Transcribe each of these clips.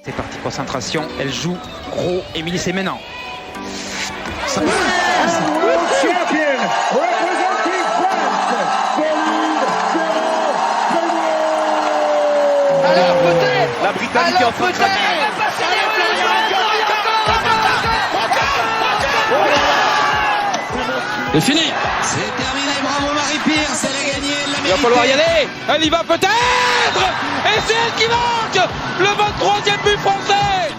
C'est parti, concentration, elle joue gros. Émilie, c'est maintenant. Ça And world champion representing France, Alors peut-être La Britannique est en train de craquer. C'est fini. C'est terminé, bravo Marie-Pierce, elle a gagné, elle l'a Il va falloir y aller. Elle y va peut-être. Et c'est elle qui marque le 23e but français.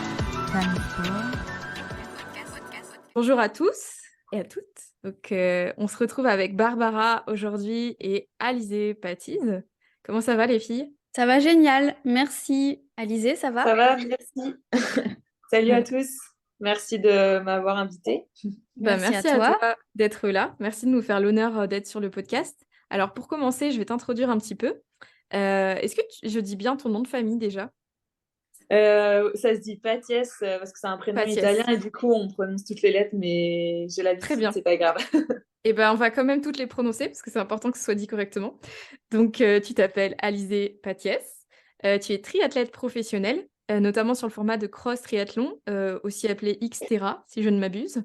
Bonjour à tous et à toutes. Donc, on se retrouve avec Barbara aujourd'hui et Alizé Patise. Comment ça va les filles? Ça va génial, merci. Alizé, ça va? Ça va, merci. Salut à tous. Merci de m'avoir invitée. Merci à toi d'être là. Merci de nous faire l'honneur d'être sur le podcast. Alors, pour commencer, je vais t'introduire un petit peu. Est-ce que je dis bien ton nom de famille déjà? Ça se dit Patiès parce que c'est un prénom Patiès. italien et du coup on prononce toutes les lettres, mais j'ai l'habitude, Très bien. c'est pas grave. Eh ben, on va quand même toutes les prononcer parce que c'est important que ce soit dit correctement. Donc, tu t'appelles Alizé Patiès. Tu es triathlète professionnelle, notamment sur le format de cross triathlon, aussi appelé Xterra, si je ne m'abuse,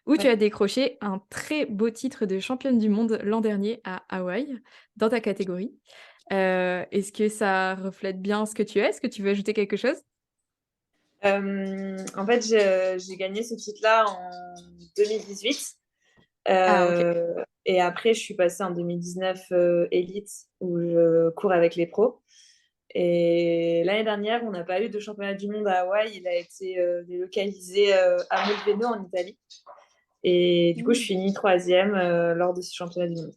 où tu Ouais. as décroché un très beau titre de championne du monde l'an dernier à Hawaï, dans ta catégorie. Est-ce que ça reflète bien ce que tu es? Est-ce que tu veux ajouter quelque chose? En fait, j'ai gagné ce titre-là en 2018. Ok. Et après, je suis passée en 2019 Elite où je cours avec les pros. Et l'année dernière, on n'a pas eu de championnat du monde à Hawaï. Il a été délocalisé à Molfeno en Italie. Et du coup, je finis 3e lors de ce championnat du monde.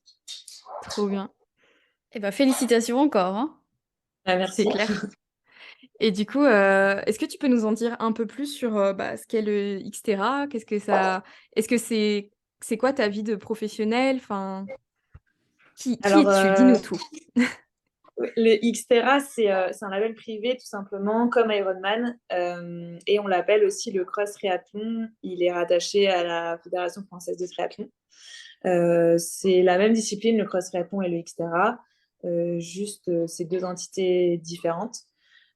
Trop bien. Eh ben, félicitations encore, hein. Ah, merci. C'est clair. Et du coup, est-ce que tu peux nous en dire un peu plus sur ce qu'est le Xterra? Qu'est-ce que ça... Est-ce que c'est quoi ta vie de professionnel? Enfin, qui Alors, es-tu? Dis-nous tout. le Xterra, c'est un label privé tout simplement, comme Ironman. Et on l'appelle aussi le cross triathlon. Il est rattaché à la Fédération française de triathlon. C'est la même discipline, le cross triathlon et le Xterra. C'est deux entités différentes.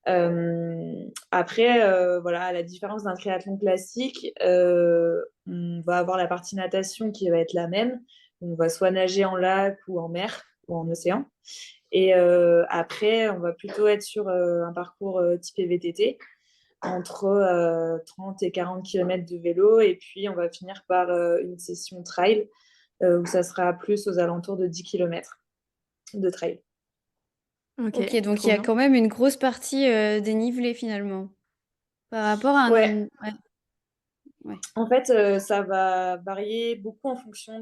Après, voilà, à la différence d'un triathlon classique, on va avoir la partie natation qui va être la même. On va soit nager en lac ou en mer ou en océan. Et après, on va plutôt être sur un parcours typé VTT, entre 30 et 40 km de vélo. Et puis, on va finir par une session trail, où ça sera plus aux alentours de 10 km de trail. Ok, donc trop il y a bien. quand même une grosse partie dénivelée finalement. Par rapport à Ouais. Ouais. En fait, ça va varier beaucoup en fonction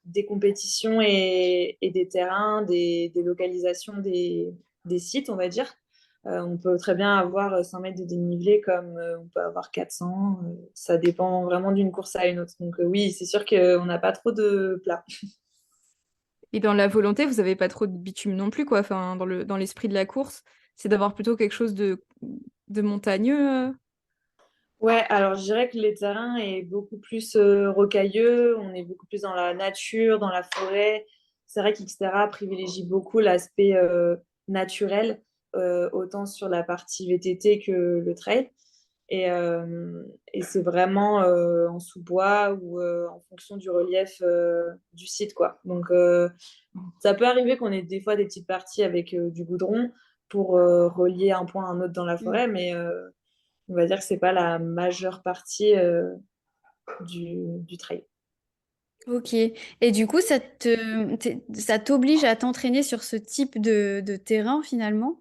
des compétitions et des terrains, des localisations des sites, on va dire. On peut très bien avoir 100 mètres de dénivelé comme on peut avoir 400. Ça dépend vraiment d'une course à une autre. Donc oui, c'est sûr qu'on n'a pas trop de plats. Et dans la volonté, vous n'avez pas trop de bitume non plus, quoi. Enfin, dans l'esprit de la course, c'est d'avoir plutôt quelque chose de montagneux. Ouais, alors je dirais que les terrains est beaucoup plus rocailleux, on est beaucoup plus dans la nature, dans la forêt. C'est vrai qu'Xterra privilégie beaucoup l'aspect naturel, autant sur la partie VTT que le trail. Et c'est vraiment en sous-bois ou en fonction du relief du site, quoi. Donc ça peut arriver qu'on ait des fois des petites parties avec du goudron pour relier un point à un autre dans la forêt, mais on va dire que c'est pas la majeure partie du trail. Ok. Et du coup, ça t'oblige à t'entraîner sur ce type de terrain finalement?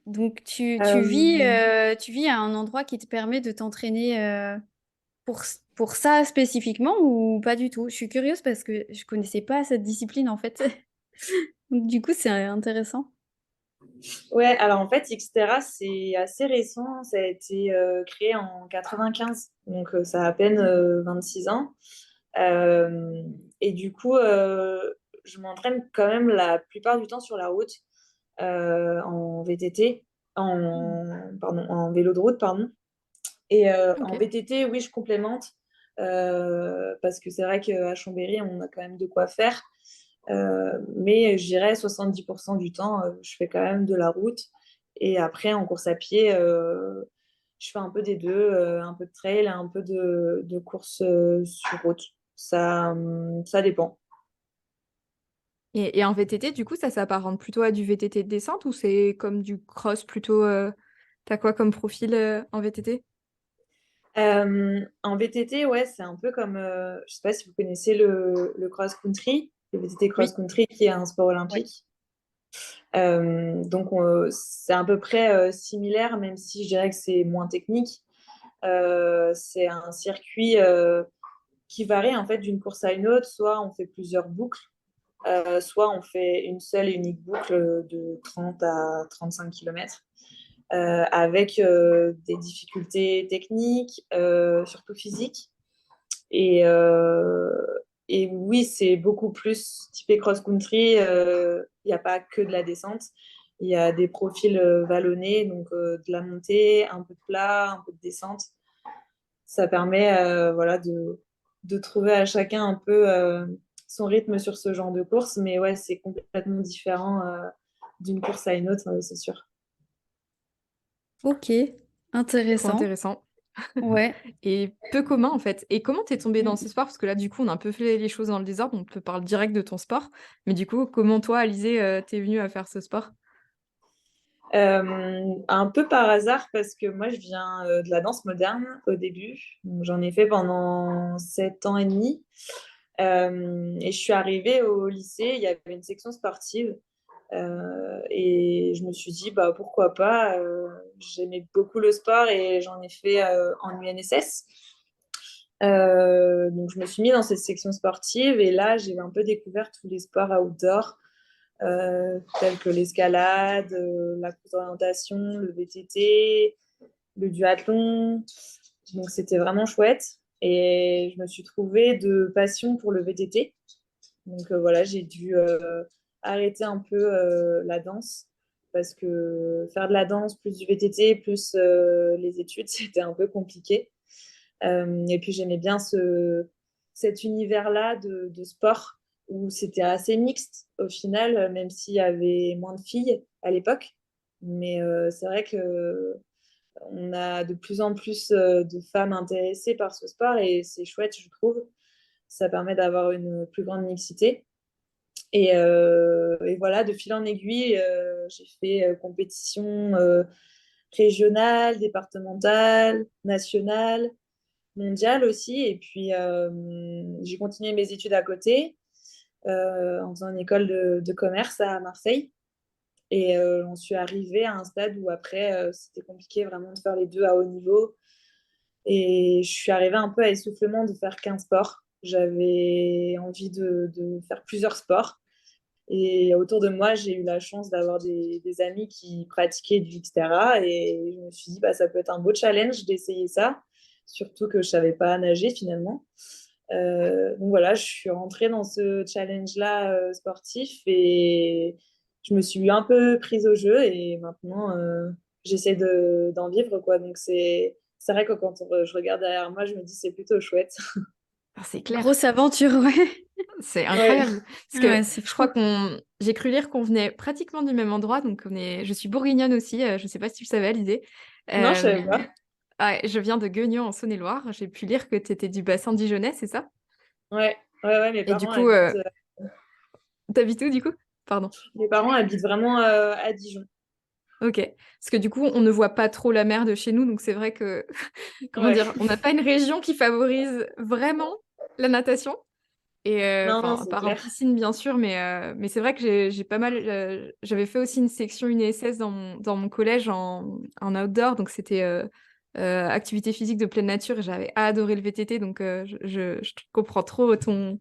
Donc Euh, tu vis à un endroit qui te permet de t'entraîner pour ça spécifiquement ou pas du tout? Je suis curieuse parce que je connaissais pas cette discipline en fait. Donc du coup, c'est intéressant. ouais, alors en fait, Xterra, c'est assez récent. Ça a été créé en 95, donc ça a à peine 26 ans. Euh, et du coup, je m'entraîne quand même la plupart du temps sur la route, en VTT, en vélo de route, pardon. Et en Ok. VTT, oui, je complémente, parce que c'est vrai qu'à Chambéry, on a quand même de quoi faire. Mais je dirais 70% du temps, je fais quand même de la route. Et après, en course à pied, je fais un peu des deux, un peu de trail, un peu de course sur route. Ça dépend. Et en VTT, du coup, ça s'apparente plutôt à du VTT de descente ou c'est comme du cross plutôt t'as quoi comme profil en VTT? En VTT, ouais, c'est un peu comme, je sais pas si vous connaissez le cross-country, le VTT Oui, cross-country qui est un sport oui. olympique. Donc, c'est à peu près similaire, même si je dirais que c'est moins technique. C'est un circuit qui varie en fait d'une course à une autre. Soit on fait plusieurs boucles, soit on fait une seule et unique boucle de 30 à 35 km avec des difficultés techniques, surtout physiques. Et, euh, et oui, c'est beaucoup plus typé cross-country. Il n'y a pas que de la descente. Il y a des profils vallonnés, donc de la montée, un peu de plat, un peu de descente. Ça permet voilà, de trouver à chacun un peu son rythme sur ce genre de course. Mais ouais, c'est complètement différent d'une course à une autre, c'est sûr. Ok, Trop intéressant. intéressant. Ouais. Et peu commun en fait. Et comment t'es tombée dans ce sport? Parce que là, du coup, on a un peu fait les choses dans le désordre, on te parle direct de ton sport. Mais du coup, comment toi, Alizé, t'es venue à faire ce sport? Un peu par hasard parce que moi je viens de la danse moderne au début. Donc, j'en ai fait pendant 7 ans et demi. Et je suis arrivée au lycée, il y avait une section sportive. Et je me suis dit, bah, pourquoi pas. J'aimais beaucoup le sport et j'en ai fait en UNSS. Donc je me suis mise dans cette section sportive et là j'ai un peu découvert tous les sports outdoor tels que l'escalade, la course d'orientation, le VTT, le duathlon. Donc c'était vraiment chouette. Et je me suis trouvée de passion pour le VTT. Donc voilà, j'ai dû arrêter un peu la danse parce que faire de la danse plus du VTT plus les études, c'était un peu compliqué. Et puis j'aimais bien cet univers-là de sport où c'était assez mixte au final, même s'il y avait moins de filles à l'époque. Mais c'est vrai que on a de plus en plus de femmes intéressées par ce sport et c'est chouette, je trouve. Ça permet d'avoir une plus grande mixité. Et voilà, de fil en aiguille, j'ai fait compétition régionale, départementale, nationale, mondiale aussi. Et puis, j'ai continué mes études à côté en faisant une école de commerce à Marseille. Et on suis arrivée à un stade où après, c'était compliqué vraiment de faire les deux à haut niveau. Et je suis arrivée un peu à essoufflement de faire qu'un sport. J'avais envie de faire plusieurs sports. Et autour de moi, j'ai eu la chance d'avoir des amis qui pratiquaient du etc. Et je me suis dit, bah, ça peut être un beau challenge d'essayer ça, surtout que je ne savais pas nager finalement. Donc voilà, je suis rentrée dans ce challenge-là sportif et je me suis un peu prise au jeu et maintenant j'essaie d'en vivre quoi. Donc c'est vrai que quand je regarde derrière moi, je me dis c'est plutôt chouette. Ah, c'est clair. Grosse aventure, ouais. C'est Ouais. incroyable. Parce Ouais, que c'est je crois fou. j'ai cru lire qu'on venait pratiquement du même endroit. Donc je suis bourguignonne aussi. Je sais pas si tu le savais, Alizé. Non, je savais Euh, pas. ouais, je viens de Guignon en Saône-et-Loire. J'ai pu lire que tu étais du bassin dijonnais, c'est ça? Ouais, mes Et du parents coup, habitent, t'habites où du coup? Pardon. mes parents habitent vraiment à Dijon. Ok. Parce que du coup, on ne voit pas trop la mer de chez nous. Donc c'est vrai que, comment Ouais. dire, on n'a pas une région qui favorise vraiment la natation. Et Non, non, enfin, à c'est part en clair. piscine, bien sûr, mais c'est vrai que j'ai pas mal. J'avais fait aussi une section UNSS dans mon collège en outdoor, donc c'était activité physique de pleine nature et j'avais adoré le VTT, donc je comprends trop ton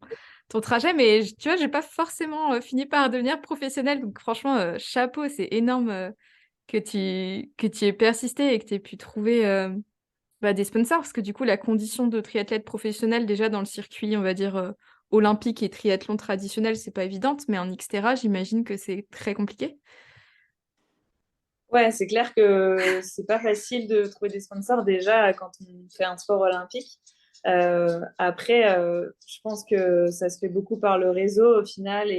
trajet, mais tu vois, j'ai pas forcément fini par devenir professionnelle, donc franchement, chapeau, c'est énorme que tu aies persisté et que tu aies pu trouver des sponsors, parce que du coup, la condition de triathlète professionnel, déjà dans le circuit, on va dire, olympique et triathlon traditionnel, c'est pas évidente, mais en Xterra, j'imagine que c'est très compliqué. Ouais, c'est clair que c'est pas facile de trouver des sponsors déjà quand on fait un sport olympique. Après, je pense que ça se fait beaucoup par le réseau au final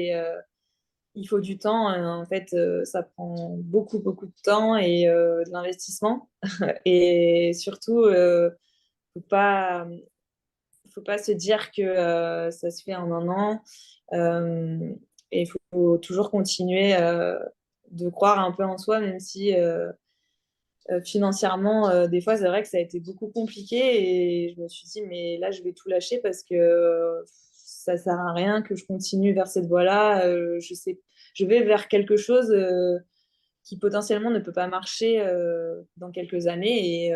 il faut du temps. En fait, ça prend beaucoup, beaucoup de temps et de l'investissement. Et surtout, faut pas, faut pas se dire que ça se fait en un an. Euh, et il faut toujours continuer de croire un peu en soi, même si financièrement, des fois, c'est vrai que ça a été beaucoup compliqué. Et je me suis dit, mais là, je vais tout lâcher parce que ça sert à rien que je continue vers cette voie-là. Je vais vers quelque chose qui potentiellement ne peut pas marcher dans quelques années. Et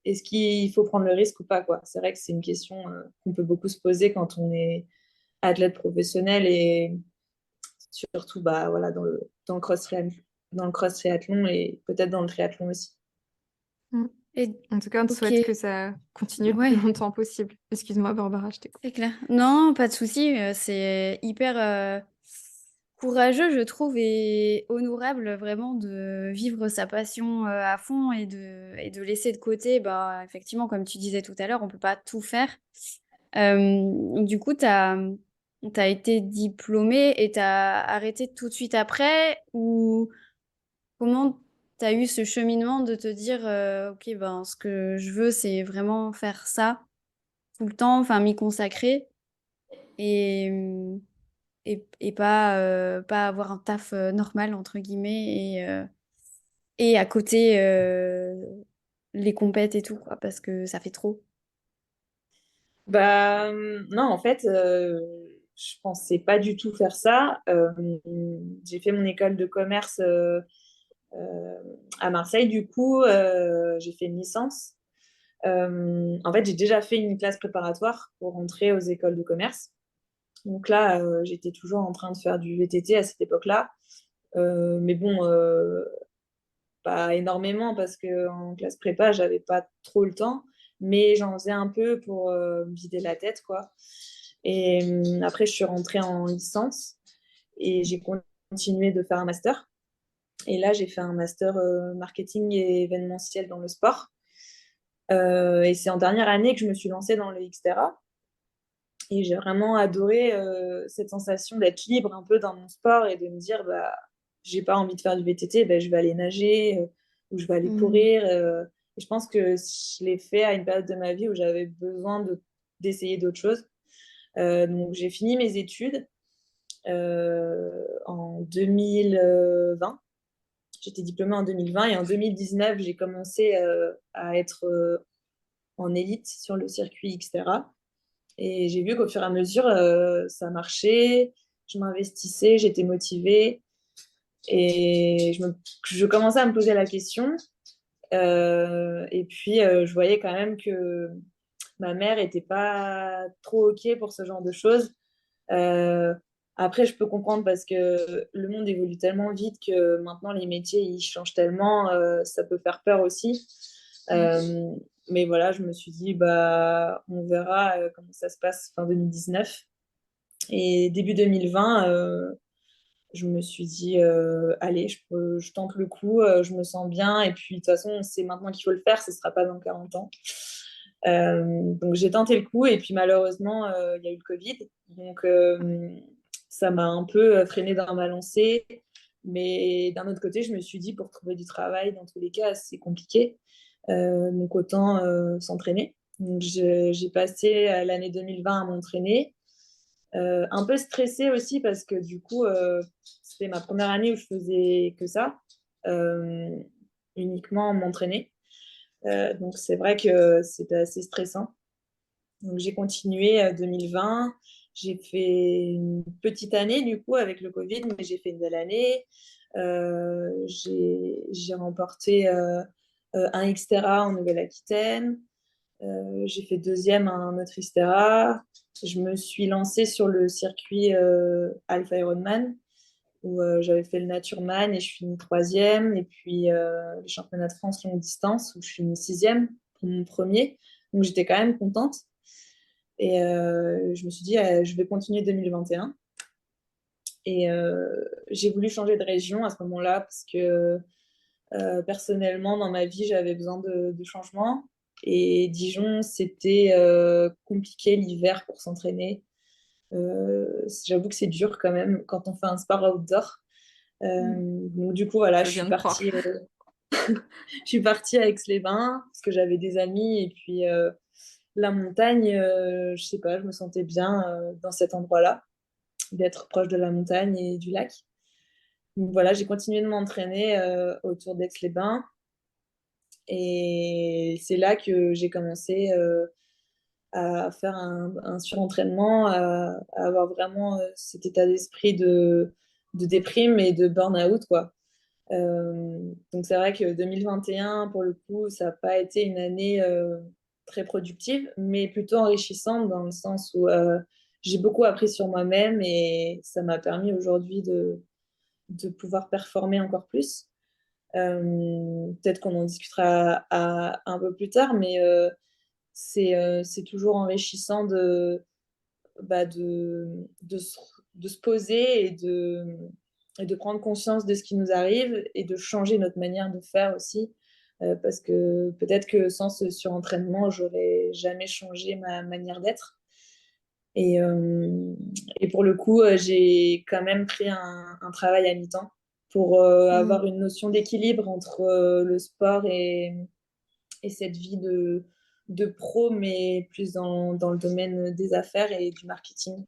est-ce qu'il faut prendre le risque ou pas, quoi? C'est vrai que c'est une question qu'on peut beaucoup se poser quand on est athlète professionnel et surtout bah, voilà, dans le cross triathlon et peut-être dans le triathlon aussi. Et En tout cas, on te ok, souhaite que ça continue le plus ouais, longtemps possible. Excuse-moi, Barbara, je t'écoute. c'est clair. Non, pas de souci. C'est hyper courageux, je trouve, et honorable vraiment de vivre sa passion à fond et de laisser de côté, bah, effectivement, comme tu disais tout à l'heure, on peut pas tout faire. Du coup, t'as été diplômée et t'as arrêté tout de suite après, ou comment t'as eu ce cheminement de te dire, ok, ben, ce que je veux, c'est vraiment faire ça tout le temps, enfin m'y consacrer et, et pas avoir un taf normal, entre guillemets, et à côté les compètes et tout, quoi, parce que ça fait trop. Bah, non, en fait, je pensais pas du tout faire ça. J'ai fait mon école de commerce euh, à Marseille, du coup, j'ai fait une licence. En fait, j'ai déjà fait une classe préparatoire pour rentrer aux écoles de commerce. Donc là, j'étais toujours en train de faire du VTT à cette époque-là. Mais bon, pas énormément parce qu'en classe prépa, j'avais pas trop le temps. Mais j'en faisais un peu pour me vider la tête, quoi. Et après, je suis rentrée en licence et j'ai continué de faire un master. Et là, j'ai fait un master marketing et événementiel dans le sport. Et c'est en dernière année que je me suis lancée dans le Xterra. Et j'ai vraiment adoré cette sensation d'être libre un peu dans mon sport et de me dire, bah, j'ai pas envie de faire du VTT, bah, je vais aller nager ou je vais aller Mhm. courir. Et je pense que je l'ai fait à une période de ma vie où j'avais besoin d'essayer d'autres choses. Donc j'ai fini mes études en 2020. J'étais diplômée en 2020 et en 2019, j'ai commencé à être en élite sur le circuit Xterra. Et j'ai vu qu'au fur et à mesure, ça marchait, je m'investissais, j'étais motivée. Et je commençais à me poser la question. Et puis, je voyais quand même que ma mère n'était pas trop OK pour ce genre de choses. Euh, Après, je peux comprendre parce que le monde évolue tellement vite que maintenant, les métiers, ils changent tellement, ça peut faire peur aussi. Euh, mais voilà, je me suis dit, bah, on verra comment ça se passe fin 2019. Et début 2020, je me suis dit, allez, je tente le coup, je me sens bien. Et puis, de toute façon, c'est maintenant qu'il faut le faire, ce ne sera pas dans 40 ans. Donc, j'ai tenté le coup. Et puis, malheureusement, il y a eu le Covid. Donc, ça m'a un peu freiné dans ma lancée. Mais d'un autre côté, je me suis dit, pour trouver du travail, dans tous les cas, c'est compliqué. Donc, autant s'entraîner. Donc, j'ai passé l'année 2020 à m'entraîner. Un peu stressée aussi parce que du coup, c'était ma première année où je faisais que ça, euh, uniquement m'entraîner. Donc c'est vrai que c'était assez stressant. Donc j'ai continué 2020. J'ai fait une petite année du coup avec le Covid, mais j'ai fait une belle année. J'ai remporté un Xterra en Nouvelle-Aquitaine. J'ai fait deuxième à un autre Xterra. Je me suis lancée sur le circuit Alpha Ironman où j'avais fait le Natureman et je finis troisième. Et puis les championnats de France longue distance où je finis sixième pour mon premier. Donc j'étais quand même contente. Et je me suis dit, je vais continuer 2021. Et j'ai voulu changer de région à ce moment-là parce que personnellement, dans ma vie, j'avais besoin de changement. Et Dijon, c'était compliqué l'hiver pour s'entraîner. J'avoue que c'est dur quand même quand on fait un sport outdoor. Donc du coup, voilà, Je je suis viens de croire. partie, je suis partie à Aix-les-Bains parce que j'avais des amis et puis la montagne, je sais pas, je me sentais bien dans cet endroit-là, d'être proche de la montagne et du lac. Donc voilà, j'ai continué de m'entraîner autour d'Aix-les-Bains et c'est là que j'ai commencé à faire un surentraînement, à avoir vraiment cet état d'esprit de déprime et de burn-out, quoi. Donc c'est vrai que 2021, pour le coup, ça n'a pas été une année très productive, mais plutôt enrichissante dans le sens où j'ai beaucoup appris sur moi-même et ça m'a permis aujourd'hui de pouvoir performer encore plus. Peut-être qu'on en discutera un peu plus tard, mais c'est toujours enrichissant bah, de se poser et de prendre conscience de ce qui nous arrive et de changer notre manière de faire aussi. Parce que peut-être que sans ce surentraînement, j'aurais jamais changé ma manière d'être. Et, euh, et pour le coup, j'ai quand même pris un travail à mi-temps pour Mm. avoir une notion d'équilibre entre le sport et cette vie de pro, mais plus dans le domaine des affaires et du marketing.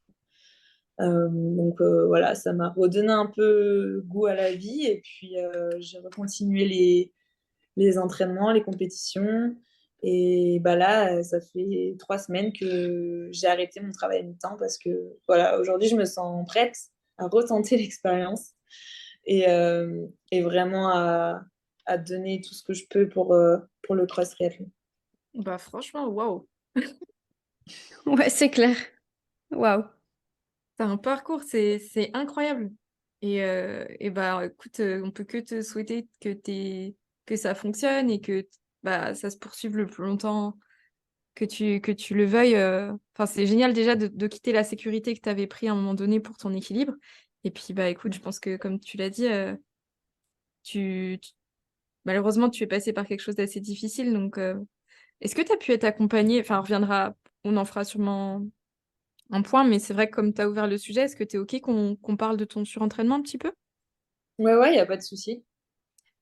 Donc voilà, ça m'a redonné un peu goût à la vie et puis j'ai recontinué les entraînements, les compétitions. Et bah là, ça fait 3 semaines que j'ai arrêté mon travail à mi-temps parce que voilà, aujourd'hui, je me sens prête à retenter l'expérience et vraiment à donner tout ce que je peux pour le cross triathlon. Bah franchement, waouh. Ouais, c'est clair. Waouh. T'as un parcours, c'est incroyable. Et bah écoute, on peut que te souhaiter que ça fonctionne et que bah, ça se poursuive le plus longtemps que tu le veuilles. Enfin, c'est génial déjà de quitter la sécurité que tu avais pris à un moment donné pour ton équilibre. Et puis bah écoute, je pense que comme tu l'as dit, tu, tu- malheureusement tu es passé par quelque chose d'assez difficile. Donc est-ce que tu as pu être accompagné? Enfin, on en fera sûrement un point, mais c'est vrai que comme tu as ouvert le sujet, est-ce que tu es OK qu'on parle de ton surentraînement un petit peu? Ouais, il n'y a pas de souci.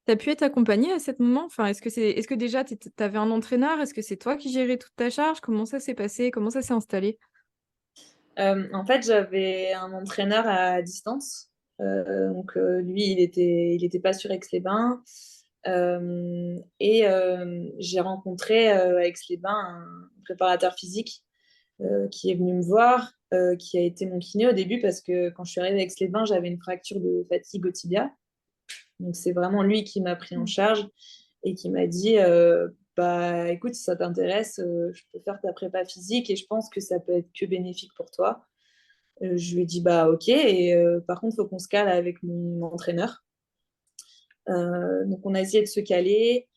Tu as pu être accompagné à ce moment? Enfin, est-ce que déjà tu avais un entraîneur? Est-ce que c'est toi qui gérais toute ta charge? Comment ça s'est passé? Comment ça s'est installé? En fait, j'avais un entraîneur à distance. Donc, lui, il était pas sur Aix-les-Bains. J'ai rencontré à Aix-les-Bains un préparateur physique qui est venu me voir, qui a été mon kiné au début parce que quand je suis arrivée à Aix-les-Bains, j'avais une fracture de fatigue au tibia. Donc, c'est vraiment lui qui m'a pris en Mm. charge et qui m'a dit bah, écoute, si ça t'intéresse, je peux faire ta prépa physique et je pense que ça peut être que bénéfique pour toi. Je lui ai dit bah ok, et par contre, il faut qu'on se cale avec mon entraîneur. Donc, on a essayé de se caler.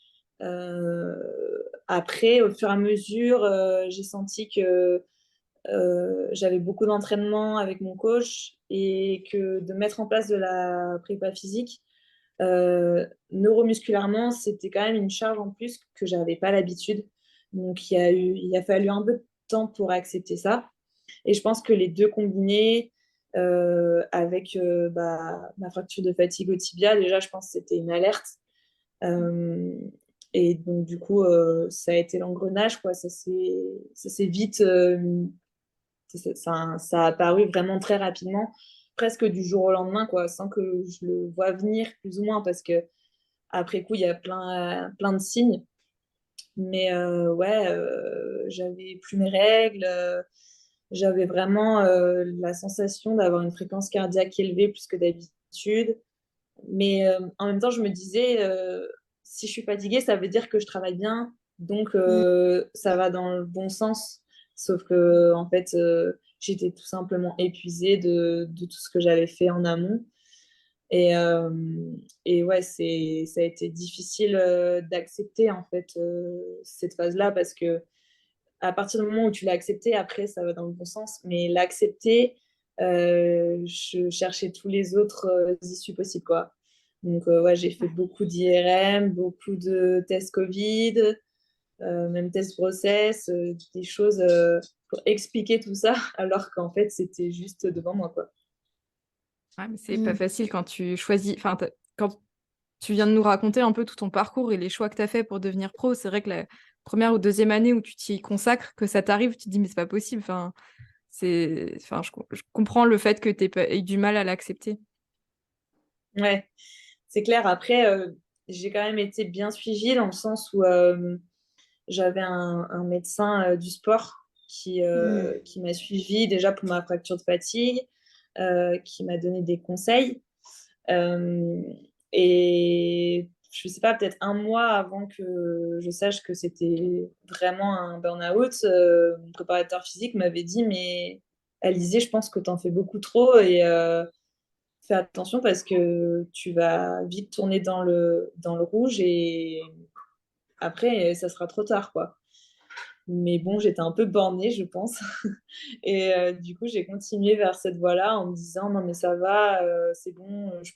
Euh, Après, au fur et à mesure, j'ai senti que j'avais beaucoup d'entraînement avec mon coach et que de mettre en place de la prépa physique, neuromusculairement, c'était quand même une charge en plus que j'avais pas l'habitude. Donc, il a fallu un peu de temps pour accepter ça. Et je pense que les deux combinés, avec bah, ma fracture de fatigue au tibia, déjà, je pense que c'était une alerte. Euh, et donc, du coup, ça a été l'engrenage, quoi. Ça s'est vite, ça a apparu vraiment très rapidement, presque du jour au lendemain, quoi, sans que je le vois venir, plus ou moins, parce que après coup, il y a plein de signes. Mais ouais, j'avais plus mes règles. J'avais vraiment la sensation d'avoir une fréquence cardiaque élevée plus que d'habitude. Mais en même temps, je me disais, si je suis fatiguée, ça veut dire que je travaille bien. Donc, Mm. ça va dans le bon sens. Sauf que, en fait, j'étais tout simplement épuisée de tout ce que j'avais fait en amont. Et, euh, et ouais, ça a été difficile d'accepter, en fait, cette phase-là parce que à partir du moment où tu l'as accepté, après, ça va dans le bon sens. Mais l'accepter, je cherchais tous les autres issues possibles, quoi. Donc, ouais, j'ai fait beaucoup d'IRM, beaucoup de tests Covid. même test grossesse, des choses pour expliquer tout ça, alors qu'en fait, c'était juste devant moi, quoi. Ouais, mais c'est pas facile quand tu choisis, enfin, quand tu viens de nous raconter un peu tout ton parcours et les choix que tu as fait pour devenir pro. C'est vrai que la première ou deuxième année où tu t'y consacres, que ça t'arrive, tu te dis, mais c'est pas possible. Enfin, je comprends le fait que tu aies eu du mal à l'accepter. Ouais, c'est clair. Après, j'ai quand même été bien suivie dans le sens où j'avais un médecin du sport qui m'a suivie déjà pour ma fracture de fatigue, qui m'a donné des conseils. Euh, et je sais pas, peut-être un mois avant que je sache que c'était vraiment un burn-out, mon préparateur physique m'avait dit, mais Alizé, je pense que tu en fais beaucoup trop et fais attention parce que tu vas vite tourner dans le rouge et après, ça sera trop tard, quoi. Mais bon, j'étais un peu bornée, je pense. Et du coup, j'ai continué vers cette voie-là en me disant, non, mais ça va, c'est bon, je,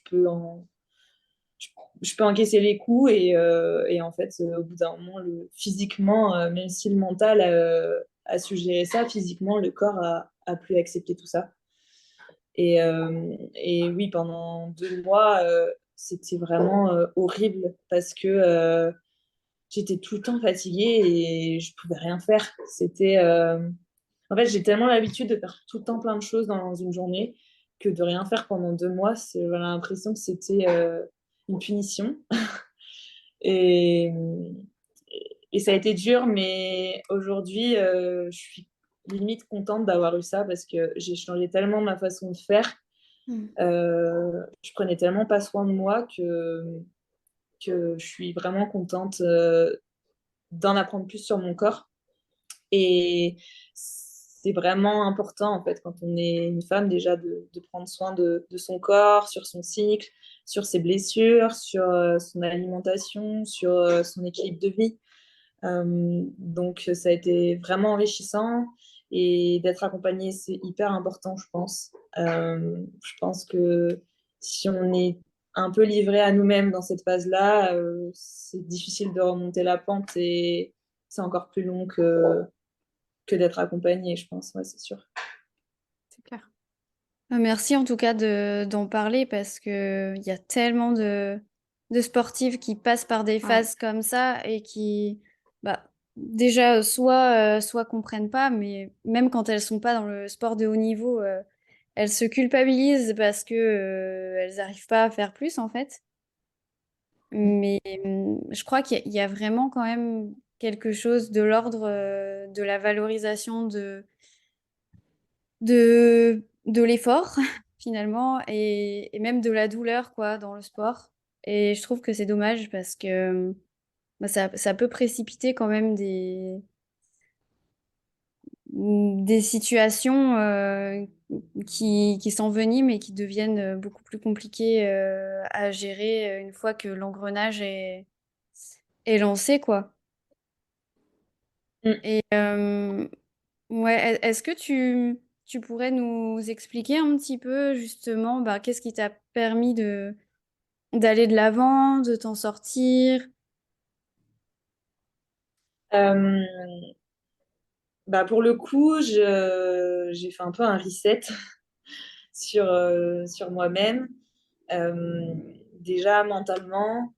je peux encaisser les coups. Et en fait, au bout d'un moment, physiquement, même si le mental a su gérer ça, physiquement, le corps a pu accepter tout ça. Et oui, pendant 2 mois, c'était vraiment horrible parce que j'étais tout le temps fatiguée et je pouvais rien faire. En fait, j'ai tellement l'habitude de faire tout le temps plein de choses dans une journée que de rien faire pendant 2 mois, j'avais l'impression que c'était une punition. Et, et ça a été dur, mais aujourd'hui, je suis limite contente d'avoir eu ça parce que j'ai changé tellement ma façon de faire. Je prenais tellement pas soin de moi que je suis vraiment contente d'en apprendre plus sur mon corps. Et c'est vraiment important, en fait, quand on est une femme, déjà, de prendre soin de son corps, sur son cycle, sur ses blessures, sur son alimentation, sur son équilibre de vie. Donc, ça a été vraiment enrichissant. Et d'être accompagnée, c'est hyper important, je pense. Je pense que si on est un peu livré à nous-mêmes dans cette phase-là, c'est difficile de remonter la pente et c'est encore plus long que d'être accompagné, je pense. Ouais, c'est sûr. C'est clair. Merci en tout cas d'en parler parce que il y a tellement de sportives qui passent par des Ouais. phases comme ça et qui, bah, déjà, soit comprennent pas, mais même quand elles sont pas dans le sport de haut niveau, elles se culpabilisent parce que elles n'arrivent pas à faire plus en fait. Mais je crois qu'il y a vraiment quand même quelque chose de l'ordre de la valorisation de l'effort finalement et même de la douleur quoi dans le sport. Et je trouve que c'est dommage parce que bah, ça peut précipiter quand même des situations qui s'enveniment et qui deviennent beaucoup plus compliquées à gérer une fois que l'engrenage est lancé, quoi. Mm. Et ouais, est-ce que tu pourrais nous expliquer un petit peu justement bah, qu'est-ce qui t'a permis d'aller de l'avant, de t'en sortir? Euh, Bah pour le coup, j'ai fait un peu un reset sur moi-même. Euh, Déjà mentalement,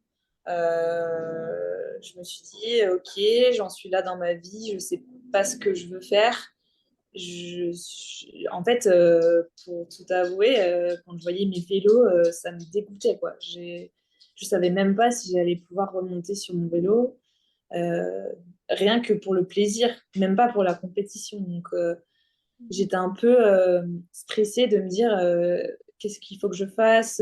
je me suis dit, ok, j'en suis là dans ma vie, je sais pas ce que je veux faire. En fait, pour tout avouer, quand je voyais mes vélos, ça me dégoûtait, quoi. Je savais même pas si j'allais pouvoir remonter sur mon vélo, euh, rien que pour le plaisir, même pas pour la compétition. Donc, j'étais un peu stressée de me dire qu'est-ce qu'il faut que je fasse.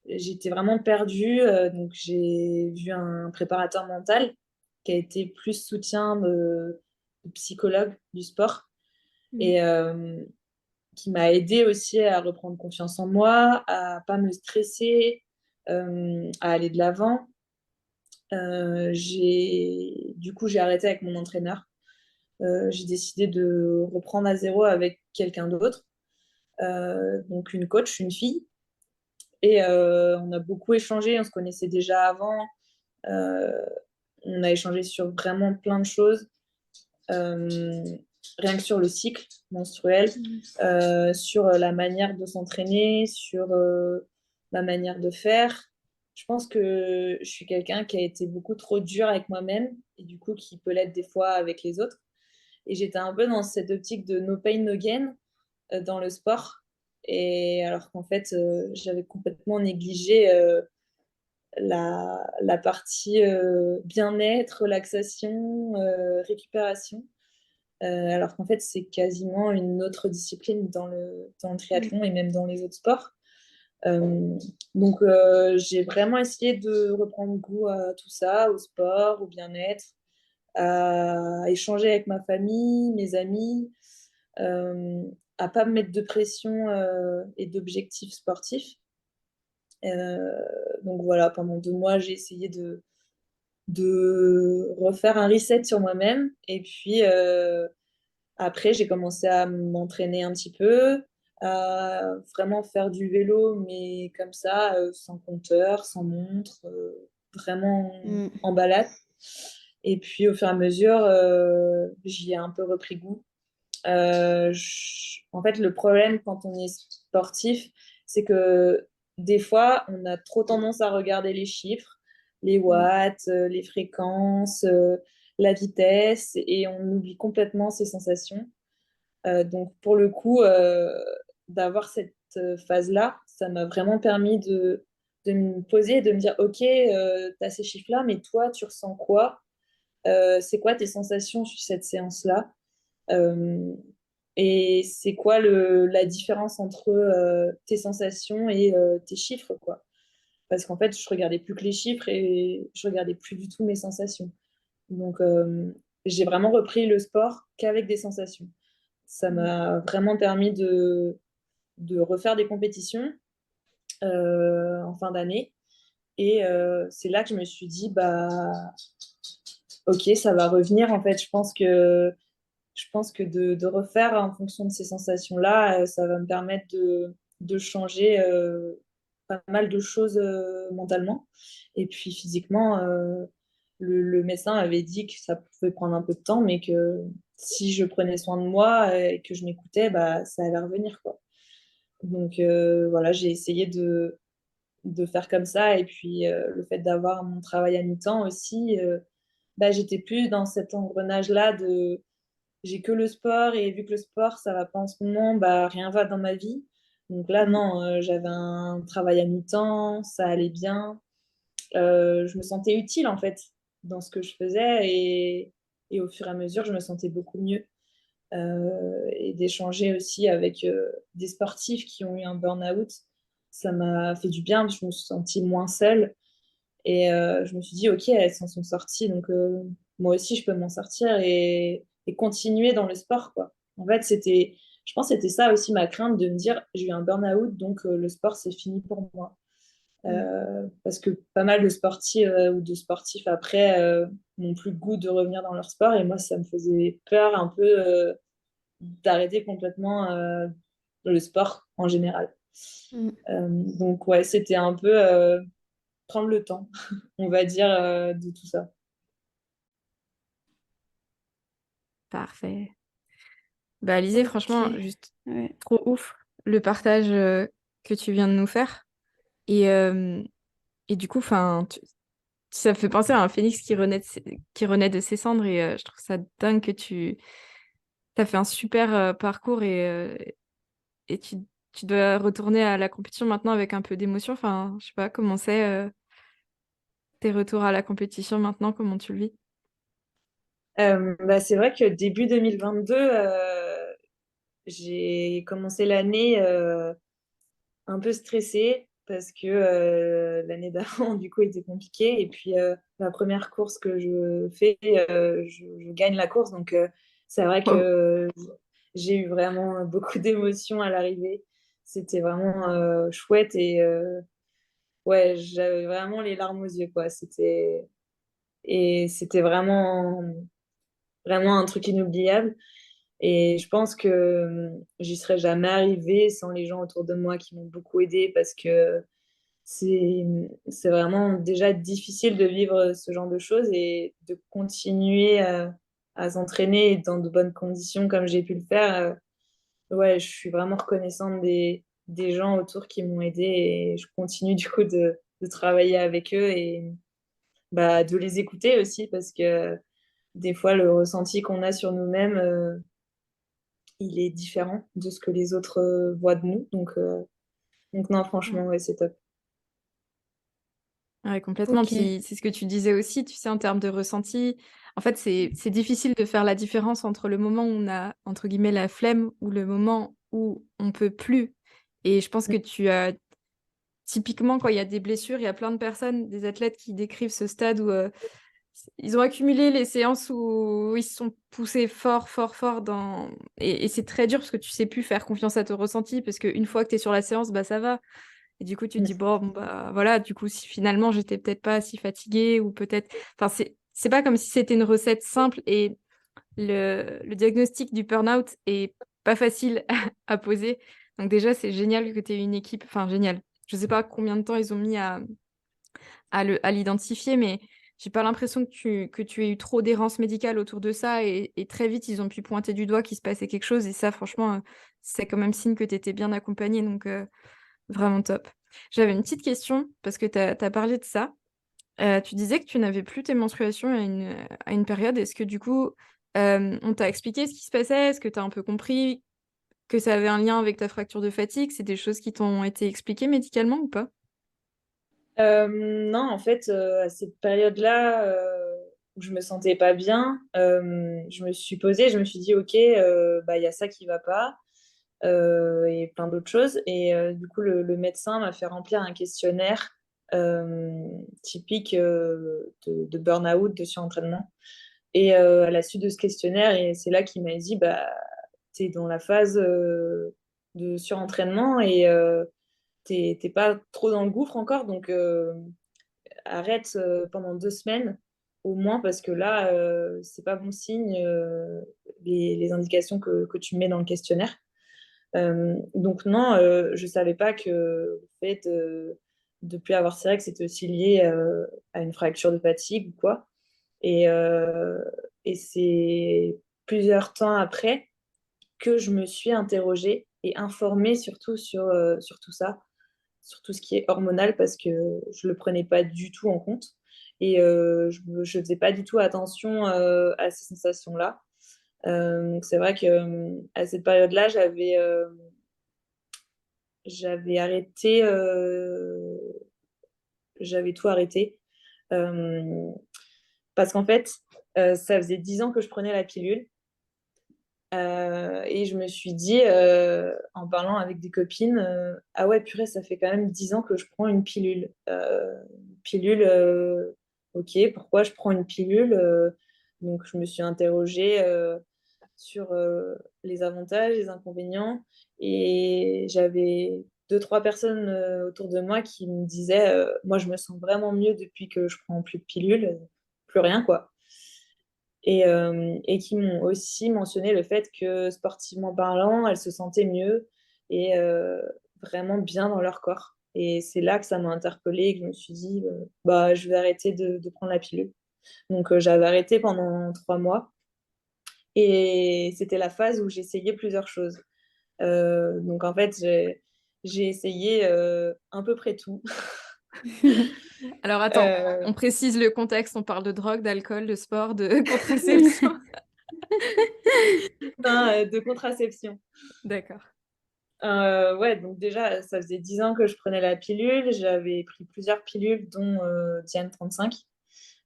J'étais vraiment perdue, donc j'ai vu un préparateur mental qui a été plus soutien de psychologue du sport et qui m'a aidé aussi à reprendre confiance en moi, à pas me stresser, à aller de l'avant. Du coup, j'ai arrêté avec mon entraîneur. J'ai décidé de reprendre à zéro avec quelqu'un d'autre, donc une coach, une fille. Et on a beaucoup échangé, on se connaissait déjà avant. Euh, On a échangé sur vraiment plein de choses, rien que sur le cycle menstruel, sur la manière de s'entraîner, sur la manière de faire. Je pense que je suis quelqu'un qui a été beaucoup trop dur avec moi-même et du coup qui peut l'être des fois avec les autres. Et j'étais un peu dans cette optique de no pain, no gain dans le sport. Et alors qu'en fait, j'avais complètement négligé la partie bien-être, relaxation, récupération. Alors qu'en fait, c'est quasiment une autre discipline dans le triathlon et même dans les autres sports. Donc, j'ai vraiment essayé de reprendre goût à tout ça, au sport, au bien-être, à échanger avec ma famille, mes amis, à pas me mettre de pression et d'objectifs sportifs. Donc voilà, pendant 2 mois, j'ai essayé de refaire un reset sur moi-même. Et puis après, j'ai commencé à m'entraîner un petit peu, à vraiment faire du vélo, mais comme ça, sans compteur, sans montre, vraiment en balade. Et puis au fur et à mesure, j'y ai un peu repris goût. En fait, le problème quand on est sportif, c'est que des fois, on a trop tendance à regarder les chiffres, les watts, les fréquences, la vitesse, et on oublie complètement ses sensations. Donc, pour le coup, d'avoir cette phase-là, ça m'a vraiment permis de me poser et de me dire, OK, tu as ces chiffres-là, mais toi, tu ressens quoi? C'est quoi tes sensations sur cette séance-là? Euh, et c'est quoi la différence entre tes sensations et tes chiffres, quoi? Parce qu'en fait, je regardais plus que les chiffres et je regardais plus du tout mes sensations. Donc, j'ai vraiment repris le sport qu'avec des sensations. Ça m'a vraiment permis de refaire des compétitions en fin d'année. Et c'est là que je me suis dit, bah, ok, ça va revenir. En fait, je pense que de refaire en fonction de ces sensations-là, ça va me permettre de changer pas mal de choses mentalement. Et puis physiquement, le médecin avait dit que ça pouvait prendre un peu de temps, mais que si je prenais soin de moi et que je m'écoutais, bah, ça allait revenir, quoi. Donc voilà, j'ai essayé de faire comme ça. Et puis le fait d'avoir mon travail à mi-temps aussi, bah, j'étais plus dans cet engrenage-là de j'ai que le sport et vu que le sport, ça va pas en ce moment, bah, rien va dans ma vie. Donc là, non, j'avais un travail à mi-temps, ça allait bien. Je me sentais utile en fait dans ce que je faisais et au fur et à mesure, je me sentais beaucoup mieux. Et d'échanger aussi avec des sportifs qui ont eu un burn-out, ça m'a fait du bien, je me suis sentie moins seule et je me suis dit, ok, elles s'en sont sorties, donc moi aussi je peux m'en sortir et continuer dans le sport, quoi. En fait, je pense que c'était ça aussi ma crainte de me dire, j'ai eu un burn-out, donc le sport c'est fini pour moi. Parce que pas mal de sportifs ou de sportifs après n'ont plus le goût de revenir dans leur sport et moi ça me faisait peur un peu d'arrêter complètement le sport en général. Donc ouais, c'était un peu prendre le temps, on va dire, de tout ça. Parfait. Bah, Alizé, franchement, Ok. juste Ouais. trop ouf le partage que tu viens de nous faire. Et, euh, et du coup, enfin, ça me fait penser à un phénix qui renaît de ses cendres. Et je trouve ça dingue que tu as fait un super parcours et tu dois retourner à la compétition maintenant avec un peu d'émotion. Enfin, je sais pas comment c'est tes retours à la compétition maintenant, comment tu le vis? Bah, c'est vrai que début 2022, j'ai commencé l'année un peu stressée parce que l'année d'avant, du coup, était compliquée. Et puis, la première course que je fais, je gagne la course. Donc, c'est vrai Oh. que j'ai eu vraiment beaucoup d'émotions à l'arrivée. C'était vraiment chouette et ouais, j'avais vraiment les larmes aux yeux, quoi. C'était vraiment, vraiment un truc inoubliable. Et je pense que j'y serais jamais arrivée sans les gens autour de moi qui m'ont beaucoup aidée parce que c'est c'est vraiment déjà difficile de vivre ce genre de choses et de continuer à s'entraîner dans de bonnes conditions comme j'ai pu le faire. Ouais, je suis vraiment reconnaissante des gens autour qui m'ont aidée et je continue du coup de travailler avec eux et bah, de les écouter aussi parce que des fois, le ressenti qu'on a sur nous-mêmes, il est différent de ce que les autres voient de nous. Donc non, franchement, ouais, c'est top. Ouais, complètement. Ok. Puis c'est ce que tu disais aussi, tu sais, en termes de ressenti. En fait, c'est difficile de faire la différence entre le moment où on a, entre guillemets, la flemme ou le moment où on peut plus. Et je pense que tu as typiquement, quand il y a des blessures, il y a plein de personnes, des athlètes qui décrivent ce stade où ils ont accumulé les séances où ils se sont poussés fort, fort, fort dans... Et c'est très dur parce que tu sais plus faire confiance à ton ressenti parce qu'une fois que tu es sur la séance, bah ça va. Et du coup, tu te dis, bon, bah voilà, du coup, si finalement j'étais peut-être pas si fatiguée ou peut-être... Enfin, c'est pas comme si c'était une recette simple et le diagnostic du burn-out est pas facile à poser. Donc déjà, c'est génial que tu aies une équipe... Enfin, génial. Je sais pas combien de temps ils ont mis à l'identifier, mais j'ai pas l'impression que tu aies eu trop d'errance médicale autour de ça et très vite, ils ont pu pointer du doigt qu'il se passait quelque chose et ça, franchement, c'est quand même signe que tu étais bien accompagnée, donc vraiment top. J'avais une petite question parce que tu as parlé de ça. Tu disais que tu n'avais plus tes menstruations à une période. Est-ce que du coup, on t'a expliqué ce qui se passait? Est-ce que tu as un peu compris que ça avait un lien avec ta fracture de fatigue? C'est des choses qui t'ont été expliquées médicalement ou pas? Non, en fait, à cette période-là, où je me sentais pas bien, je me suis posée, je me suis dit, OK, bah, il y a ça qui va pas, et plein d'autres choses. Et du coup, le médecin m'a fait remplir un questionnaire typique de burn-out, de surentraînement. Et à la suite de ce questionnaire, et c'est là qu'il m'a dit, bah, tu es dans la phase de surentraînement et t'es pas trop dans le gouffre encore, donc arrête pendant 2 semaines au moins parce que là, c'est pas bon signe les indications que tu mets dans le questionnaire. Donc non, je savais pas que le fait de plus avoir ces règles, c'était aussi lié à une fracture de fatigue ou quoi. Et, et c'est plusieurs temps après que je me suis interrogée et informée surtout sur tout ça, sur tout ce qui est hormonal parce que je le prenais pas du tout en compte et je faisais pas du tout attention à ces sensations-là. Donc c'est vrai que à cette période-là, j'avais arrêté, j'avais tout arrêté euh, parce qu'en fait, ça faisait 10 ans que je prenais la pilule. Et je me suis dit, en parlant avec des copines, ah ouais, purée, ça fait quand même 10 ans que je prends une pilule. Pilule, ok, pourquoi je prends une pilule? Donc, je me suis interrogée sur les avantages, les inconvénients. Et j'avais deux, trois personnes autour de moi qui me disaient, moi, je me sens vraiment mieux depuis que je prends plus de pilule, plus rien, quoi et qui m'ont aussi mentionné le fait que sportivement parlant, elles se sentaient mieux et vraiment bien dans leur corps. Et c'est là que ça m'a interpellée et que je me suis dit, bah, je vais arrêter de prendre la pilule. Donc j'avais arrêté pendant 3 mois et c'était la phase où j'essayais plusieurs choses. Donc en fait, j'ai essayé à peu près tout. Alors attends, Euh, on précise le contexte, on parle de drogue, d'alcool, de sport, de contraception. de contraception. D'accord. Ouais, donc déjà, ça faisait 10 ans que je prenais la pilule. J'avais pris plusieurs pilules, dont Diane 35,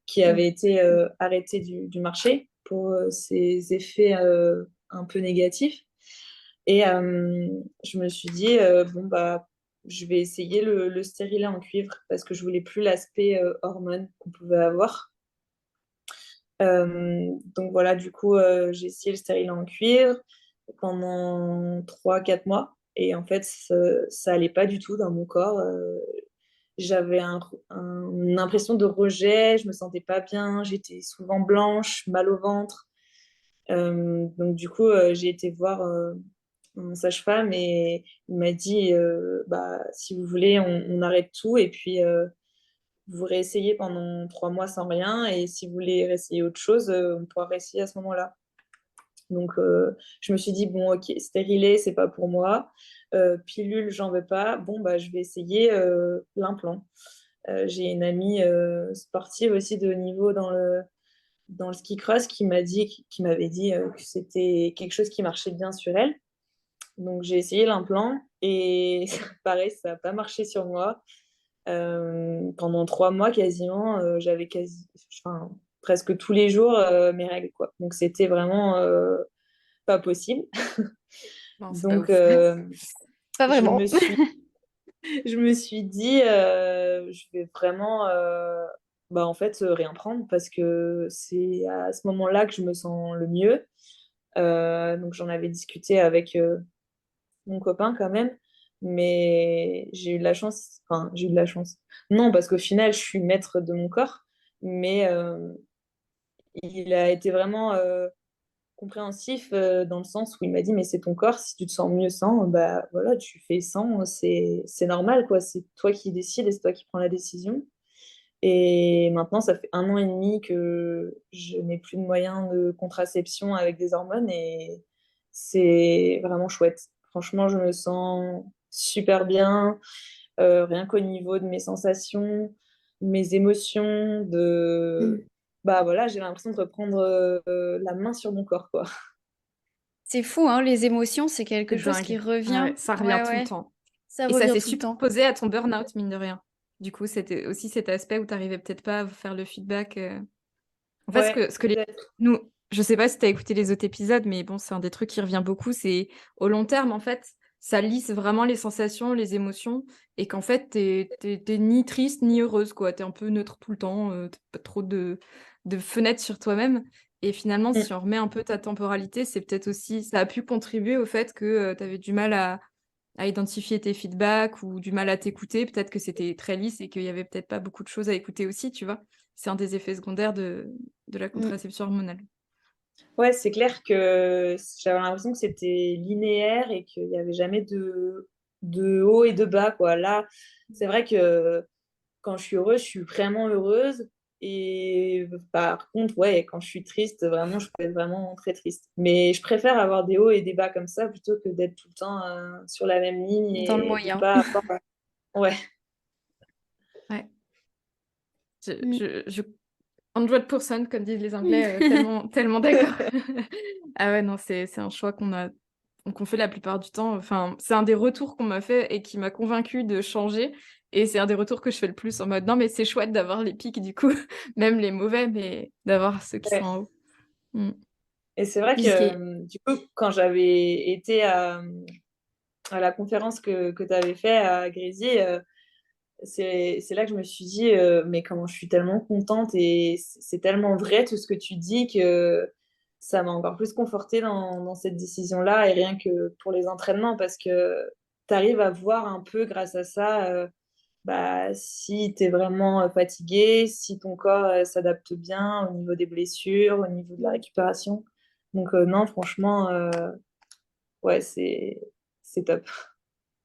qui avait été arrêtée du marché pour ses effets un peu négatifs. Et je me suis dit, bon, bah, je vais essayer le stérilet en cuivre parce que je voulais plus l'aspect hormone qu'on pouvait avoir. Donc voilà, du coup, j'ai essayé le stérilet en cuivre pendant 3 4 mois. Et en fait, ça allait pas du tout dans mon corps. J'avais une impression de rejet, je me sentais pas bien, j'étais souvent blanche, mal au ventre. Donc du coup, j'ai été voir mon sage-femme, et il m'a dit bah, si vous voulez, on arrête tout et puis vous réessayez pendant 3 mois sans rien. Et si vous voulez réessayer autre chose, on pourra réessayer à ce moment-là. Donc, je me suis dit, bon, ok, stérilet, c'est pas pour moi. Pilule, j'en veux pas. Bon, bah, je vais essayer l'implant. J'ai une amie sportive aussi de haut niveau dans le ski cross qui m'avait dit que c'était quelque chose qui marchait bien sur elle. Donc, j'ai essayé l'implant et pareil, ça n'a pas marché sur moi. Pendant 3 mois quasiment, j'avais enfin, presque tous les jours mes règles, quoi. Donc, c'était vraiment pas possible. Non, c'est pas Donc, ouf. Pas je vraiment. me suis, je me suis dit, je vais vraiment, bah, en fait, rien prendre parce que c'est à ce moment-là que je me sens le mieux. Donc, j'en avais discuté avec mon copain quand même, mais j'ai eu de la chance. Enfin, j'ai eu de la chance. Non, parce qu'au final, je suis maître de mon corps, mais il a été vraiment compréhensif dans le sens où il m'a dit, mais c'est ton corps, si tu te sens mieux sans, bah voilà, tu fais sans, c'est normal, quoi. C'est toi qui décides et c'est toi qui prends la décision. Et maintenant, ça fait 1 an et demi que je n'ai plus de moyens de contraception avec des hormones et c'est vraiment chouette. Franchement, je me sens super bien, rien qu'au niveau de mes sensations, mes émotions, Mm. bah voilà, j'ai l'impression de reprendre la main sur mon corps, quoi. C'est fou, hein, les émotions, c'est quelque C'est chose qui dingue. revient. Ouais, ça revient Ouais, tout le ouais, temps. ça Et ça revient s'est tout le temps. superposé à ton burn-out, mine de rien. Du coup, c'était aussi cet aspect où tu n'arrivais peut-être pas à faire le feedback. En fait, Ouais, peut-être. nous, je sais pas si tu as écouté les autres épisodes, mais bon, c'est un des trucs qui revient beaucoup. C'est au long terme, en fait, ça lisse vraiment les sensations, les émotions, et qu'en fait, t'es ni triste ni heureuse, quoi. T'es un peu neutre tout le temps, t'as pas trop de fenêtres sur toi-même. Et finalement, Mm. si on remet un peu ta temporalité, c'est peut-être aussi, ça a pu contribuer au fait que tu avais du mal à identifier tes feedbacks ou du mal à t'écouter. Peut-être que c'était très lisse et qu'il y avait peut-être pas beaucoup de choses à écouter aussi, tu vois. C'est un des effets secondaires de la Mm. contraception hormonale. Ouais, c'est clair que j'avais l'impression que c'était linéaire et qu'il n'y avait jamais de haut et de bas, quoi. Là, c'est vrai que quand je suis heureuse, je suis vraiment heureuse. Et par contre, ouais, quand je suis triste, vraiment, je peux être vraiment très triste. Mais je préfère avoir des hauts et des bas comme ça plutôt que d'être tout le temps sur la même ligne Dans le et de moyen. pas avoir... Ouais, Ouais. Je, Mm. je, je 100%, comme disent les Anglais, tellement, tellement d'accord. Ah ouais, non, c'est un choix qu'on fait la plupart du temps. Enfin, c'est un des retours qu'on m'a fait et qui m'a convaincue de changer. Et c'est un des retours que je fais le plus en mode, non, mais c'est chouette d'avoir les pics, du coup, même les mauvais, mais d'avoir ceux qui sont ouais. en haut. Mm. Et c'est vrai que Et du coup, quand j'avais été à la conférence que tu avais fait à Grésy, c'est là que je me suis dit, mais comment je suis tellement contente et c'est tellement vrai tout ce que tu dis que ça m'a encore plus confortée dans cette décision-là et rien que pour les entraînements parce que tu arrives à voir un peu grâce à ça bah, si tu es vraiment fatigué, si ton corps s'adapte bien au niveau des blessures, au niveau de la récupération. Donc non, franchement, ouais, c'est top.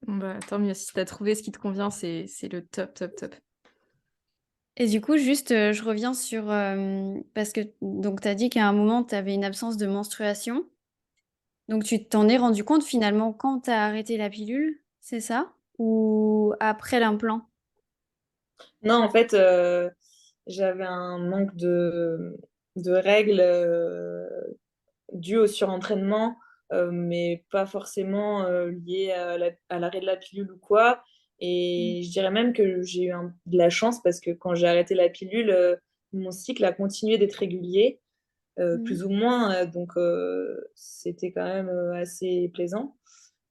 Bon, bah, tant mieux, si tu as trouvé ce qui te convient, c'est le top, top, top. du coup, juste, je reviens sur... parce que donc, tu as dit qu'à un moment, tu avais une absence de menstruation. Donc, tu t'en es rendu compte finalement quand tu as arrêté la pilule, c'est ça? Ou après l'implant? Non, en fait, j'avais un manque de règles dû au surentraînement, mais pas forcément lié à l'arrêt de la pilule ou quoi. Mm. Et je dirais même que j'ai eu de la chance parce que quand j'ai arrêté la pilule, mon cycle a continué d'être régulier, Mm. plus ou moins. Donc, c'était quand même assez plaisant.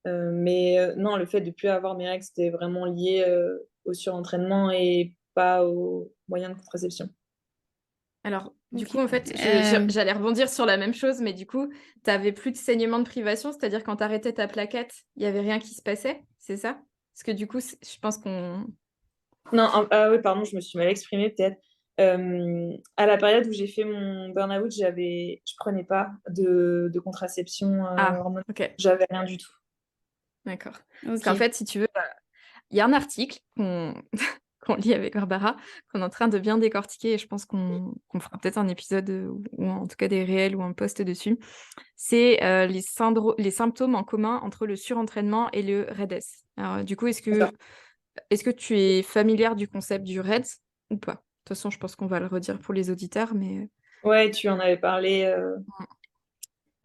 Mais non, le fait de ne plus avoir mes règles, c'était vraiment lié au surentraînement et pas aux moyens de contraception. Alors, du Ok. coup, en fait, Euh, j'allais rebondir sur la même chose, mais du coup, tu n'avais plus de saignement de privation, c'est-à-dire quand tu arrêtais ta plaquette, il n'y avait rien qui se passait, c'est ça? Parce que du coup, je pense qu'on... Non, ah oui, pardon, je me suis mal exprimée peut-être. À la période où j'ai fait mon burn-out, je prenais pas de contraception Ah, hormonale. ok. J'avais rien du tout. D'accord. Parce Ok. qu'en fait, si tu veux, il y a un article qu'on qu'on lit avec Barbara, qu'on est en train de bien décortiquer et je pense qu'on fera peut-être un épisode, ou en tout cas des réels ou un post dessus. C'est, les symptômes en commun entre le surentraînement et le RED-S. Alors, du coup, D'accord. est-ce que tu es familière du concept du RED-S ou pas? De toute façon, je pense qu'on va le redire pour les auditeurs, mais Ouais, tu en avais parlé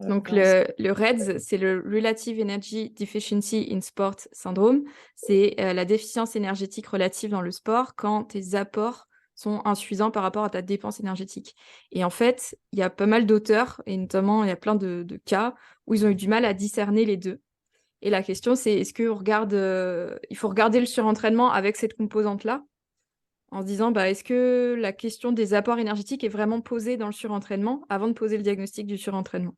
donc dans ce- le REDS, c'est le Relative Energy Deficiency in Sport Syndrome. C'est la déficience énergétique relative dans le sport quand tes apports sont insuffisants par rapport à ta dépense énergétique. Et en fait, il y a pas mal d'auteurs, et notamment il y a plein de cas où ils ont eu du mal à discerner les deux. Et la question, c'est est-ce qu'on regarde, il faut regarder le surentraînement avec cette composante-là, en se disant, bah, est-ce que la question des apports énergétiques est vraiment posée dans le surentraînement avant de poser le diagnostic du surentraînement?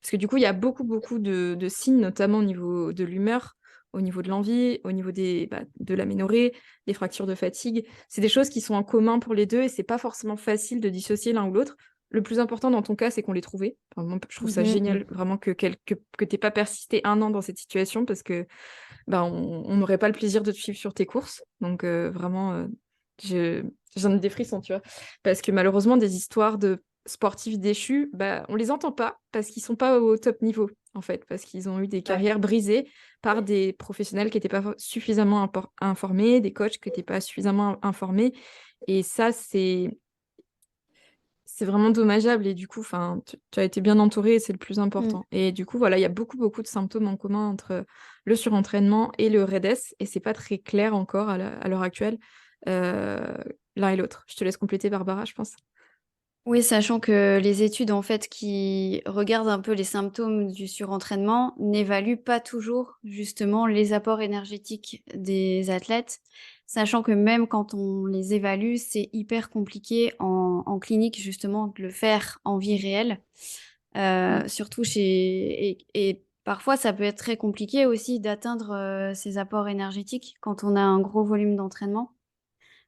Parce que du coup, il y a beaucoup de signes, notamment au niveau de l'humeur, au niveau de l'envie, au niveau de l'aménorrhée, des fractures de fatigue. C'est des choses qui sont en commun pour les deux et c'est pas forcément facile de dissocier l'un ou l'autre. Le plus important dans ton cas, c'est qu'on l'ait trouvé. Enfin, moi, je trouve ça génial, vraiment, que t'aies pas persisté 1 an dans cette situation parce que on n'aurait pas le plaisir de te suivre sur tes courses. Donc, vraiment, j'en ai des frissons, tu vois. Parce que malheureusement, des histoires de sportifs déchus, on les entend pas parce qu'ils sont pas au top niveau, en fait, parce qu'ils ont eu des Ouais. carrières brisées par des professionnels qui n'étaient pas suffisamment informés, des coachs qui n'étaient pas suffisamment informés. Et ça, c'est vraiment dommageable. Et du coup, tu as été bien entouré et c'est le plus important. Et du coup, voilà, il y a beaucoup de symptômes en commun entre le surentraînement et le RED-S. Et c'est pas très clair encore à l'heure actuelle, l'un et l'autre. Je te laisse compléter, Barbara, je pense. Oui, sachant que les études en fait qui regardent un peu les symptômes du surentraînement n'évaluent pas toujours justement les apports énergétiques des athlètes, sachant que même quand on les évalue, c'est hyper compliqué en clinique justement de le faire en vie réelle. Surtout et parfois ça peut être très compliqué aussi d'atteindre ces apports énergétiques quand on a un gros volume d'entraînement.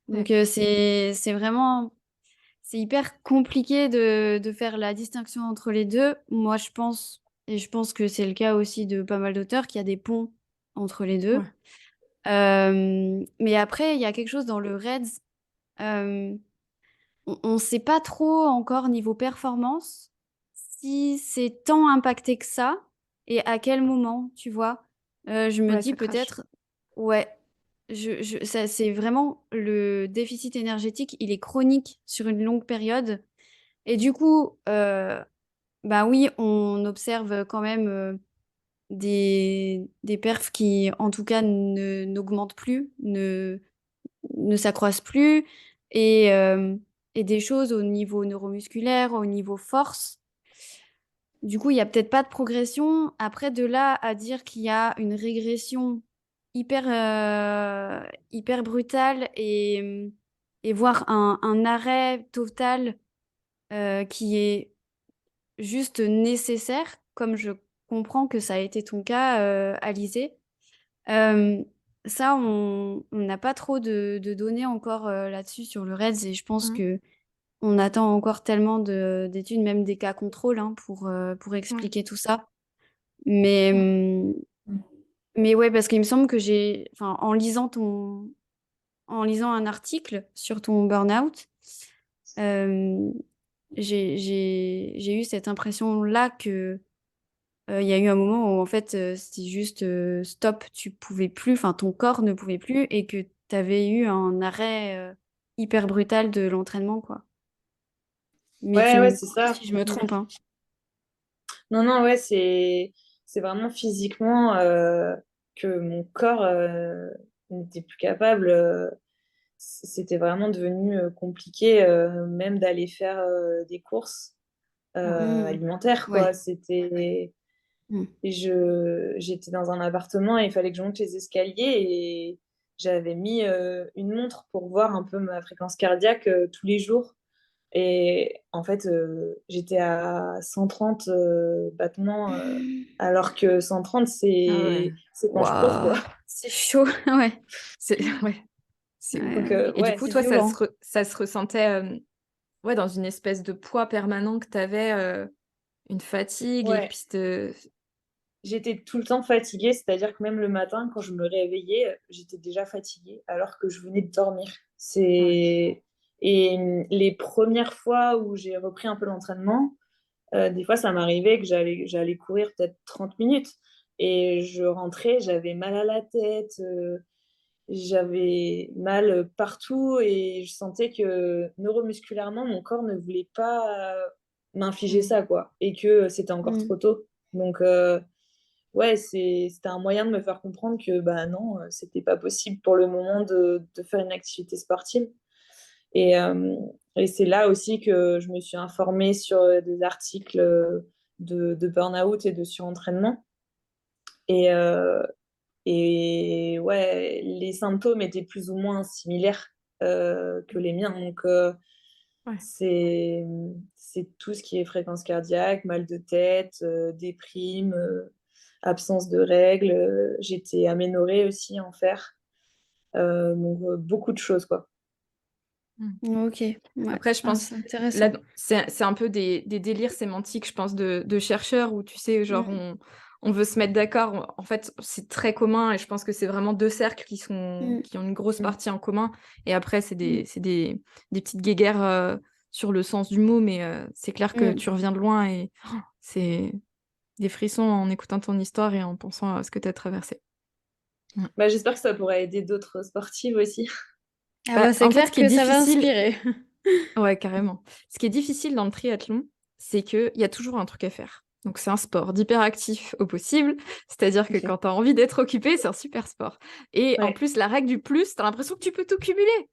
Donc c'est vraiment c'est hyper compliqué de faire la distinction entre les deux. Moi, je pense, et je pense que c'est le cas aussi de pas mal d'auteurs, qu'il y a des ponts entre les deux. Ouais. Mais après, il y a quelque chose dans le Reds. On ne sait pas trop encore niveau performance si c'est tant impacté que ça et à quel moment, tu vois. Je me Ouais, dis ça crache. peut-être, ouais, ça, c'est vraiment le déficit énergétique, il est chronique sur une longue période. Et du coup, bah oui, on observe quand même des perfs qui, en tout cas, n'augmentent plus, ne s'accroissent plus, et, euh, et des choses au niveau neuromusculaire, au niveau force. Du coup, il n'y a peut-être pas de progression. Après, de là à dire qu'il y a une régression hyper brutale et voire un arrêt total qui est juste nécessaire, comme je comprends que ça a été ton cas, Alizé. Euh, Ça, on n'a pas trop de données encore là-dessus sur le REDS et je pense Mhm. que on attend encore tellement d'études, même des cas contrôles, hein, pour Ouais. expliquer tout ça. Mais, Ouais. mais ouais, parce qu'il me semble que enfin, en lisant un article sur ton burn-out, euh, j'ai eu cette impression-là que il y a eu un moment où en fait c'était juste stop, tu pouvais plus, enfin ton corps ne pouvait plus et que tu avais eu un arrêt hyper brutal de l'entraînement, quoi. Mais tu Ouais, me c'est dis ça. si je me trompe, hein. Non, non, ouais, c'est vraiment physiquement que mon corps n'était plus capable. C'était vraiment devenu compliqué même d'aller faire des courses Mm. alimentaires, quoi. Ouais. C'était... Mm. Et j'étais dans un appartement et il fallait que je monte les escaliers et j'avais mis une montre pour voir un peu ma fréquence cardiaque tous les jours. Et en fait, j'étais à 130 battements, alors que 130, Ah ouais. c'est quand je cours, Waouh, quoi. c'est chaud, ouais. Ouais, c'est ouf. Donc, Ouais, Et du ouais, coup, c'est toi, violent. ça se ressentait ouais, dans une espèce de poids permanent que tu avais, une fatigue, et ouais. puis j'étais tout le temps fatiguée, c'est-à-dire que même le matin, quand je me réveillais, j'étais déjà fatiguée alors que je venais de dormir. Et les premières fois où j'ai repris un peu l'entraînement, des fois, ça m'arrivait que j'allais courir peut-être 30 minutes et je rentrais, j'avais mal à la tête, j'avais mal partout et je sentais que neuromusculairement, mon corps ne voulait pas m'infliger ça, quoi, et que c'était encore trop tôt. Donc, ouais, c'était un moyen de me faire comprendre que bah non, c'était pas possible pour le moment de faire une activité sportive. Et, et c'est là aussi que je me suis informée sur des articles de burn-out et de surentraînement. Et, et ouais, les symptômes étaient plus ou moins similaires que les miens. Donc, Ouais. c'est tout ce qui est fréquence cardiaque, mal de tête, déprime, absence de règles. J'étais aménorrhée aussi en fer. Donc, beaucoup de choses, quoi. Ok. Ouais. Après, je pense, c'est intéressant. là, c'est un peu des délires sémantiques, je pense, de chercheurs où, tu sais, genre, on veut se mettre d'accord. En fait, c'est très commun et je pense que c'est vraiment deux cercles qui ont une grosse partie en commun. Et après, c'est des petites guéguerres sur le sens du mot, mais c'est clair que tu reviens de loin et c'est des frissons en écoutant ton histoire et en pensant à ce que tu as traversé. Bah, j'espère que ça pourra aider d'autres sportives aussi. Ah bah, c'est en fait, clair ce qui est que ça va difficile, inspirer. ouais, carrément. Ce qui est difficile dans le triathlon, c'est qu'il y a toujours un truc à faire. Donc, c'est un sport d'hyperactif au possible. C'est-à-dire que quand tu as envie d'être occupé, c'est un super sport. Et en Ouais. plus, la règle du plus, tu as l'impression que tu peux tout cumuler.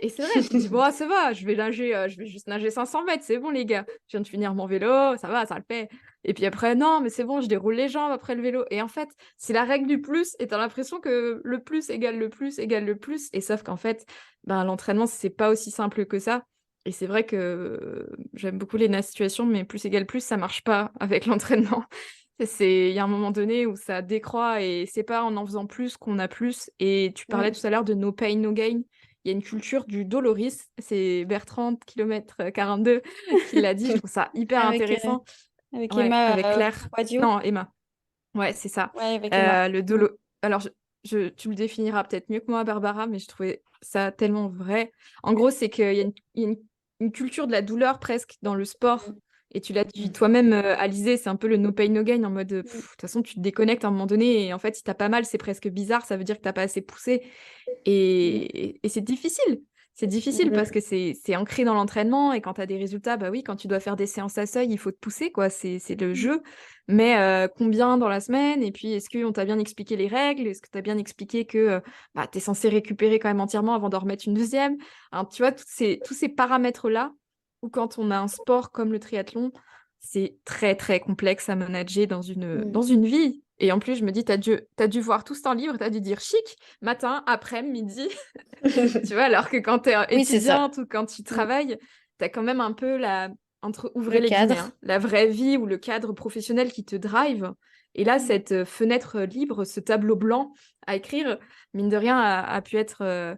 Et c'est vrai, tu te dis, bon, ça va, je vais nager, je vais juste nager 500 mètres, c'est bon, les gars. Je viens de finir mon vélo, ça va, ça le fait. Et puis après, non, mais c'est bon, je déroule les jambes après le vélo. Et en fait, c'est la règle du plus, et tu as l'impression que le plus égale le plus égale le plus. Et sauf qu'en fait, ben, l'entraînement, c'est pas aussi simple que ça. Et c'est vrai que j'aime beaucoup les situations, mais plus égale plus, ça marche pas avec l'entraînement. Il y a un moment donné où ça décroît et c'est pas en faisant plus qu'on a plus. Et tu parlais tout à l'heure de no pain, no gain. Il y a une culture du doloris. C'est Bertrand, kilomètre 42, qui l'a dit. Je trouve ça hyper intéressant. Avec Ouais, Emma avec Claire. Wadio. Non, Emma. Ouais, c'est ça. Ouais, avec Emma. Le dolo. Alors, tu le définiras peut-être mieux que moi, Barbara, mais je trouvais ça tellement vrai. En gros, c'est qu'il y a une culture de la douleur presque dans le sport. Et tu l'as dit toi-même, Alizé, c'est un peu le no pain, no gain en mode, de toute façon, tu te déconnectes à un moment donné. Et en fait, si t'as pas mal, c'est presque bizarre. Ça veut dire que t'as pas assez poussé. Et c'est difficile. C'est difficile parce que c'est ancré dans l'entraînement et quand tu as des résultats, bah oui, quand tu dois faire des séances à seuil, il faut te pousser, quoi. C'est le jeu. Mais combien dans la semaine? Et puis, est-ce qu'on t'a bien expliqué les règles? Est-ce que tu as bien expliqué que bah, tu es censé récupérer quand même entièrement avant d'en remettre une deuxième? Alors, tu vois, tous ces paramètres-là, où quand on a un sport comme le triathlon, c'est très, très complexe à manager dans une vie. Et en plus, je me dis, t'as dû voir tout ce temps libre, t'as dû dire chic, matin, après, midi. Tu vois, alors que quand tu es Oui, c'est ça. étudiante ou quand tu travailles, tu as quand même un peu entre ouvrez Le les guillemets, cadre. hein, la vraie vie ou le cadre professionnel qui te drive. Et là, cette fenêtre libre, ce tableau blanc à écrire, mine de rien, a pu être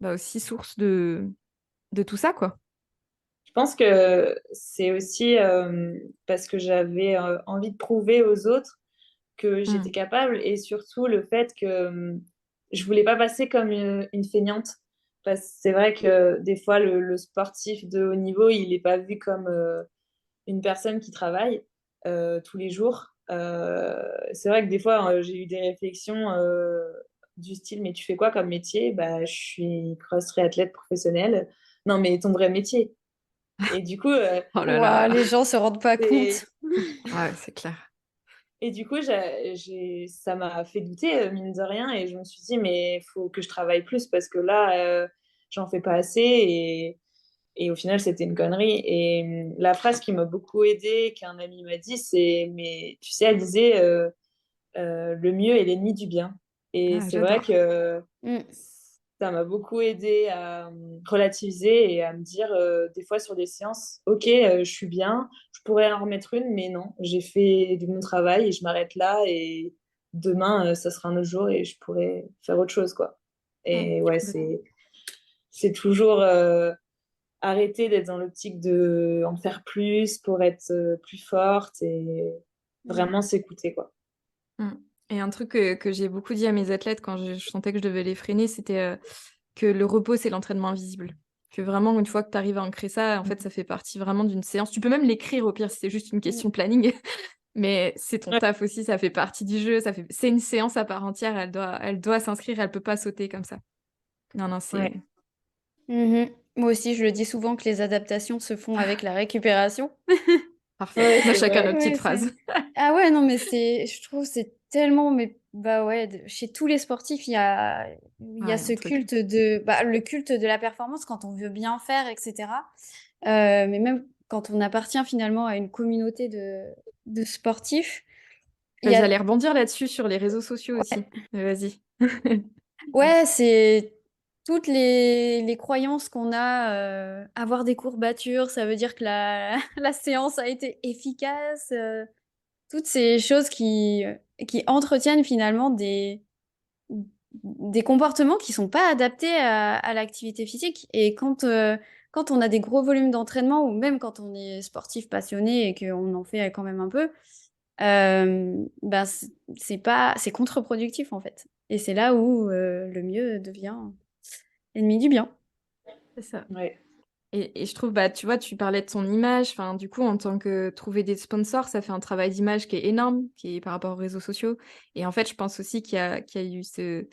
bah, aussi source de tout ça, quoi. Je pense que c'est aussi parce que j'avais envie de prouver aux autres que j'étais Mm. capable et surtout le fait que je voulais pas passer comme une feignante. Parce que c'est vrai que des fois, le sportif de haut niveau, il n'est pas vu comme une personne qui travaille tous les jours. C'est vrai que des fois, j'ai eu des réflexions du style, mais tu fais quoi comme métier? Bah, je suis cross triathlète professionnelle. Non, mais ton vrai métier. Et du coup, Oh là Ouah, là. les gens se rendent pas c'est- compte. Ouais, c'est clair. et du coup, ça m'a fait douter, mine de rien, et je me suis dit, mais il faut que je travaille plus parce que là, j'en fais pas assez. Et au final, c'était une connerie. Et la phrase qui m'a beaucoup aidée, qu'un ami m'a dit, c'est, mais tu sais, elle disait, le mieux est l'ennemi du bien. Et Ah, c'est vrai j'adore. que Mm. ça m'a beaucoup aidé à relativiser et à me dire des fois sur des séances, ok, je suis bien, je pourrais en remettre une, mais non, j'ai fait du bon travail et je m'arrête là et demain, ça sera un autre jour et je pourrais faire autre chose, quoi. Et ouais, Complètement. c'est toujours arrêter d'être dans l'optique de en faire plus pour être plus forte et vraiment s'écouter, quoi. Mmh. Et un truc que j'ai beaucoup dit à mes athlètes quand je sentais que je devais les freiner, c'était, que le repos, c'est l'entraînement invisible. Que vraiment, une fois que tu arrives à ancrer ça, en fait, ça fait partie vraiment d'une séance. Tu peux même l'écrire au pire si c'est juste une Mmh. question planning, mais c'est ton Ouais. taf aussi, ça fait partie du jeu, c'est une séance à part entière, elle doit s'inscrire, elle peut pas sauter comme ça. Non, non, c'est Ouais. Mmh. Moi aussi, je le dis souvent que les adaptations se font avec la récupération. parfait. Ouais, On a c'est chacun vrai. notre petite Ouais, phrase. ah ouais, non, mais je trouve c'est tellement, mais bah ouais, chez tous les sportifs, il y a Ouais, ce un truc. culte le culte de la performance quand on veut bien faire, etc. Mais même quand on appartient finalement à une communauté de sportifs, il y a, J'allais rebondir là-dessus sur les réseaux sociaux aussi. Vas-y. ouais, c'est toutes les croyances qu'on a, avoir des courbatures, ça veut dire que la séance a été efficace. Toutes ces choses qui entretiennent finalement des comportements qui sont pas adaptés à l'activité physique. Et quand on a des gros volumes d'entraînement, ou même quand on est sportif passionné et qu'on en fait quand même un peu, ben c'est contre-productif en fait. Et c'est là où le mieux devient ennemi du bien. C'est ça. Ouais. Et je trouve, bah, tu vois, tu parlais de son image. Enfin, du coup, en tant que trouver des sponsors, ça fait un travail d'image qui est énorme, qui est par rapport aux réseaux sociaux. Et en fait, je pense aussi qu'il y a eu qu'il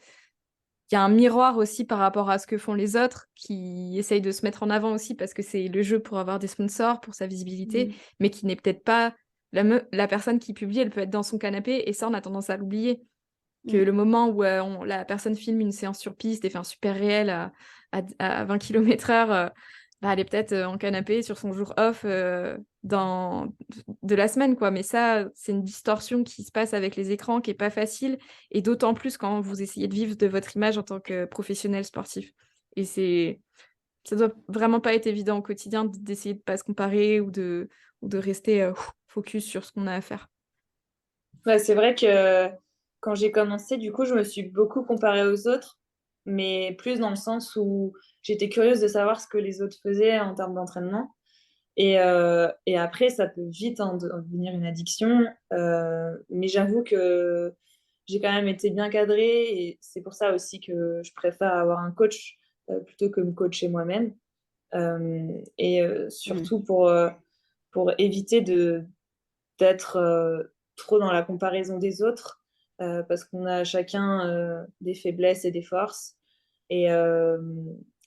y a un miroir aussi par rapport à ce que font les autres, qui essayent de se mettre en avant aussi parce que c'est le jeu pour avoir des sponsors, pour sa visibilité, mais qui n'est peut-être pas la personne qui publie, elle peut être dans son canapé et ça, on a tendance à l'oublier. Que Mm. le moment où la personne filme une séance sur piste et fait un super réel à 20 km/h, bah, elle est peut-être en canapé sur son jour off de la semaine, quoi. Mais ça, c'est une distorsion qui se passe avec les écrans qui est pas facile, et d'autant plus quand vous essayez de vivre de votre image en tant que professionnel sportif. Et ça doit vraiment pas être évident au quotidien d'essayer de pas se comparer ou de rester focus sur ce qu'on a à faire. Ouais, c'est vrai que quand j'ai commencé, du coup, je me suis beaucoup comparée aux autres, mais plus dans le sens où j'étais curieuse de savoir ce que les autres faisaient en termes d'entraînement. Et après, ça peut vite en devenir une addiction. Mais j'avoue que j'ai quand même été bien cadrée et c'est pour ça aussi que je préfère avoir un coach plutôt que me coacher moi-même. Mm. Surtout pour éviter d'être trop dans la comparaison des autres, parce qu'on a chacun des faiblesses et des forces. Et, euh,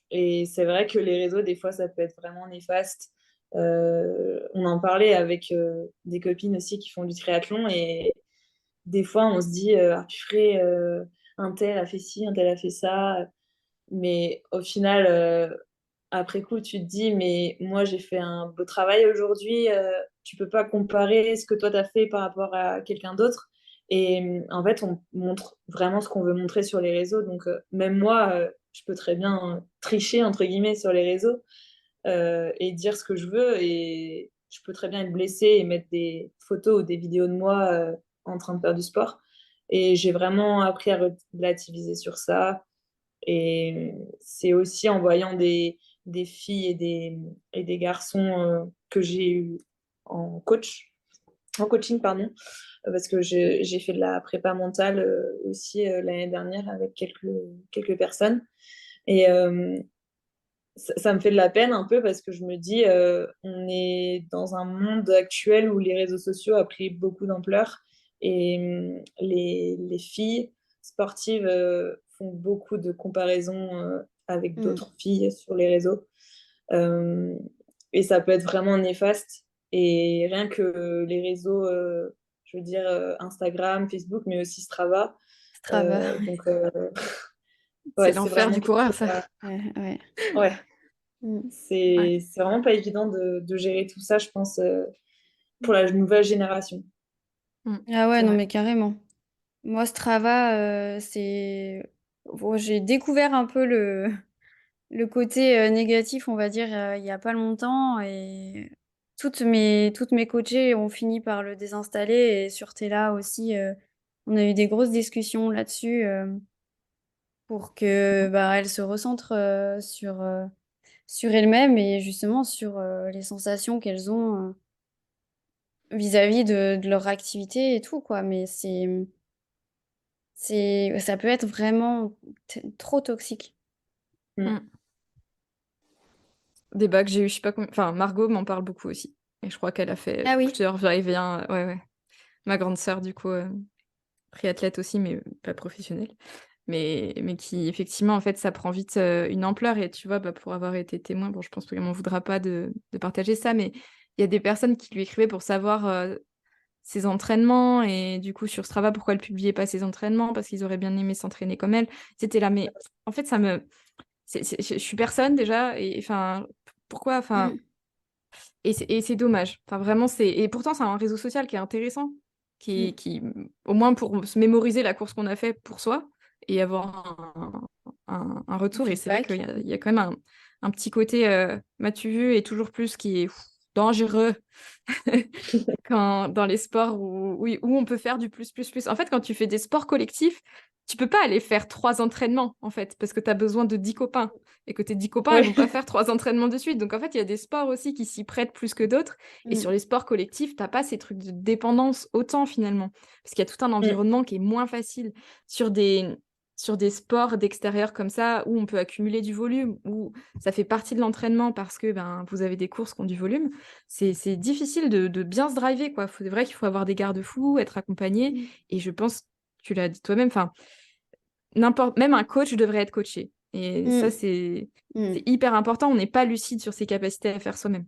et c'est vrai que les réseaux, des fois, ça peut être vraiment néfaste. On en parlait avec des copines aussi qui font du triathlon et des fois, on se dit, ah, purée, un tel a fait ci, un tel a fait ça. Mais au final, après coup, tu te dis, mais moi, j'ai fait un beau travail aujourd'hui. Tu peux pas comparer ce que toi, tu as fait par rapport à quelqu'un d'autre. Et en fait, on montre vraiment ce qu'on veut montrer sur les réseaux. Donc, même moi, je peux très bien tricher, entre guillemets, sur les réseaux et dire ce que je veux. Et je peux très bien être blessée et mettre des photos ou des vidéos de moi en train de faire du sport. Et j'ai vraiment appris à relativiser sur ça. Et c'est aussi en voyant des filles et des garçons que j'ai eu en en coaching, pardon, parce que j'ai fait de la prépa mentale aussi l'année dernière avec quelques personnes. Et ça me fait de la peine un peu parce que je me dis, on est dans un monde actuel où les réseaux sociaux ont pris beaucoup d'ampleur et les filles sportives font beaucoup de comparaisons avec Mm. d'autres filles sur les réseaux. Euh, et ça peut être vraiment néfaste. Et rien que les réseaux, je veux dire Instagram, Facebook, mais aussi Strava. Strava. Donc, C'est ouais, c'est l'enfer vraiment du quelque coureur, chose ça. Ouais, ouais. Ouais. Mm. Ouais. C'est vraiment pas évident de gérer tout ça, je pense, pour la nouvelle génération. Ah ouais, C'est non, vrai. mais carrément. Moi, Strava, bon, j'ai découvert un peu le côté négatif, on va dire, il y a pas longtemps. Et toutes mes coachées ont fini par le désinstaller. Et sur Tela aussi, on a eu des grosses discussions là-dessus pour que bah, elles se recentrent sur elles-mêmes et justement sur les sensations qu'elles ont vis-à-vis de leur activité et tout, quoi. Mais ça peut être vraiment trop toxique. Mm. Débat que j'ai eu, je sais pas combien... Enfin, Margot m'en parle beaucoup aussi. Et je crois qu'elle a fait Ah oui. plusieurs va-et-vient. Ouais. Ma grande sœur, du coup, triathlète aussi, mais pas professionnelle. Mais qui, effectivement, en fait, ça prend vite une ampleur. Et tu vois, pour avoir été témoin, bon, je pense qu'elle m'en voudra pas de partager ça, mais il y a des personnes qui lui écrivaient pour savoir ses entraînements. Et du coup, sur Strava, pourquoi elle publiait pas ses entraînements, parce qu'ils auraient bien aimé s'entraîner comme elle. C'était là, mais en fait, je suis personne déjà. Et enfin, pourquoi? Enfin. Mm. Et c'est dommage. Enfin, vraiment, et pourtant, c'est un réseau social qui est intéressant, Mm. qui, au moins pour se mémoriser la course qu'on a fait pour soi et avoir un retour. Et c'est vrai Feedback. qu'il y a quand même un petit côté, m'as-tu vu, et toujours plus qui est dangereux dans les sports oui, où on peut faire du plus, plus, plus. En fait, quand tu fais des sports collectifs, tu peux pas aller faire 3 entraînements, en fait, parce que tu as besoin de 10 copains. Et que tes 10 copains, ils vont pas faire 3 entraînements de suite. Donc, en fait, il y a des sports aussi qui s'y prêtent plus que d'autres. Et sur les sports collectifs, t'as pas ces trucs de dépendance autant, finalement. Parce qu'il y a tout un environnement qui est moins facile. Sur des sports d'extérieur comme ça, où on peut accumuler du volume, où ça fait partie de l'entraînement parce que vous avez des courses qui ont du volume, c'est difficile de bien se driver, quoi. C'est vrai qu'il faut avoir des garde-fous, être accompagné. Et je pense, tu l'as dit toi-même, enfin, même un coach devrait être coaché. Et ça, c'est hyper important. On n'est pas lucide sur ses capacités à faire soi-même.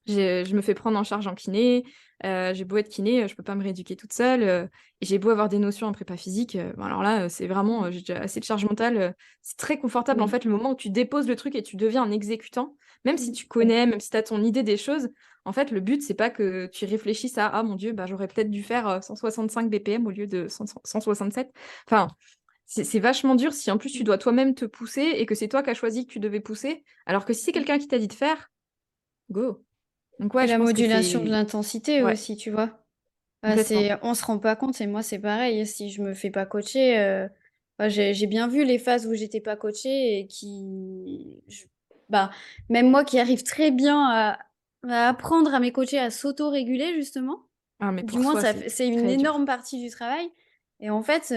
Je me fais prendre en charge en kiné. J'ai beau être kiné, je peux pas me rééduquer toute seule. Et j'ai beau avoir des notions en prépa physique. Alors là, c'est vraiment, j'ai déjà assez de charge mentale. C'est très confortable, en fait, le moment où tu déposes le truc et tu deviens un exécutant. Même si tu connais, même si tu as ton idée des choses, en fait, le but, c'est pas que tu réfléchisses à « Ah mon Dieu, j'aurais peut-être dû faire 165 BPM au lieu de 167 ». Enfin, c'est vachement dur si en plus tu dois toi-même te pousser et que c'est toi qui as choisi que tu devais pousser. Alors que si c'est quelqu'un qui t'a dit de faire, go. Donc Et ouais, je la pense que modulation de c'est... l'intensité Ouais, aussi, tu vois. complètement. On se rend pas compte, et moi c'est pareil, si je me fais pas coacher, j'ai bien vu les phases où j'étais pas coachée et même moi qui arrive très bien à apprendre à mes coachés à s'auto-réguler justement, Ah, mais du pour moins soi, c'est c'est une très dur. énorme partie du travail. Et en fait,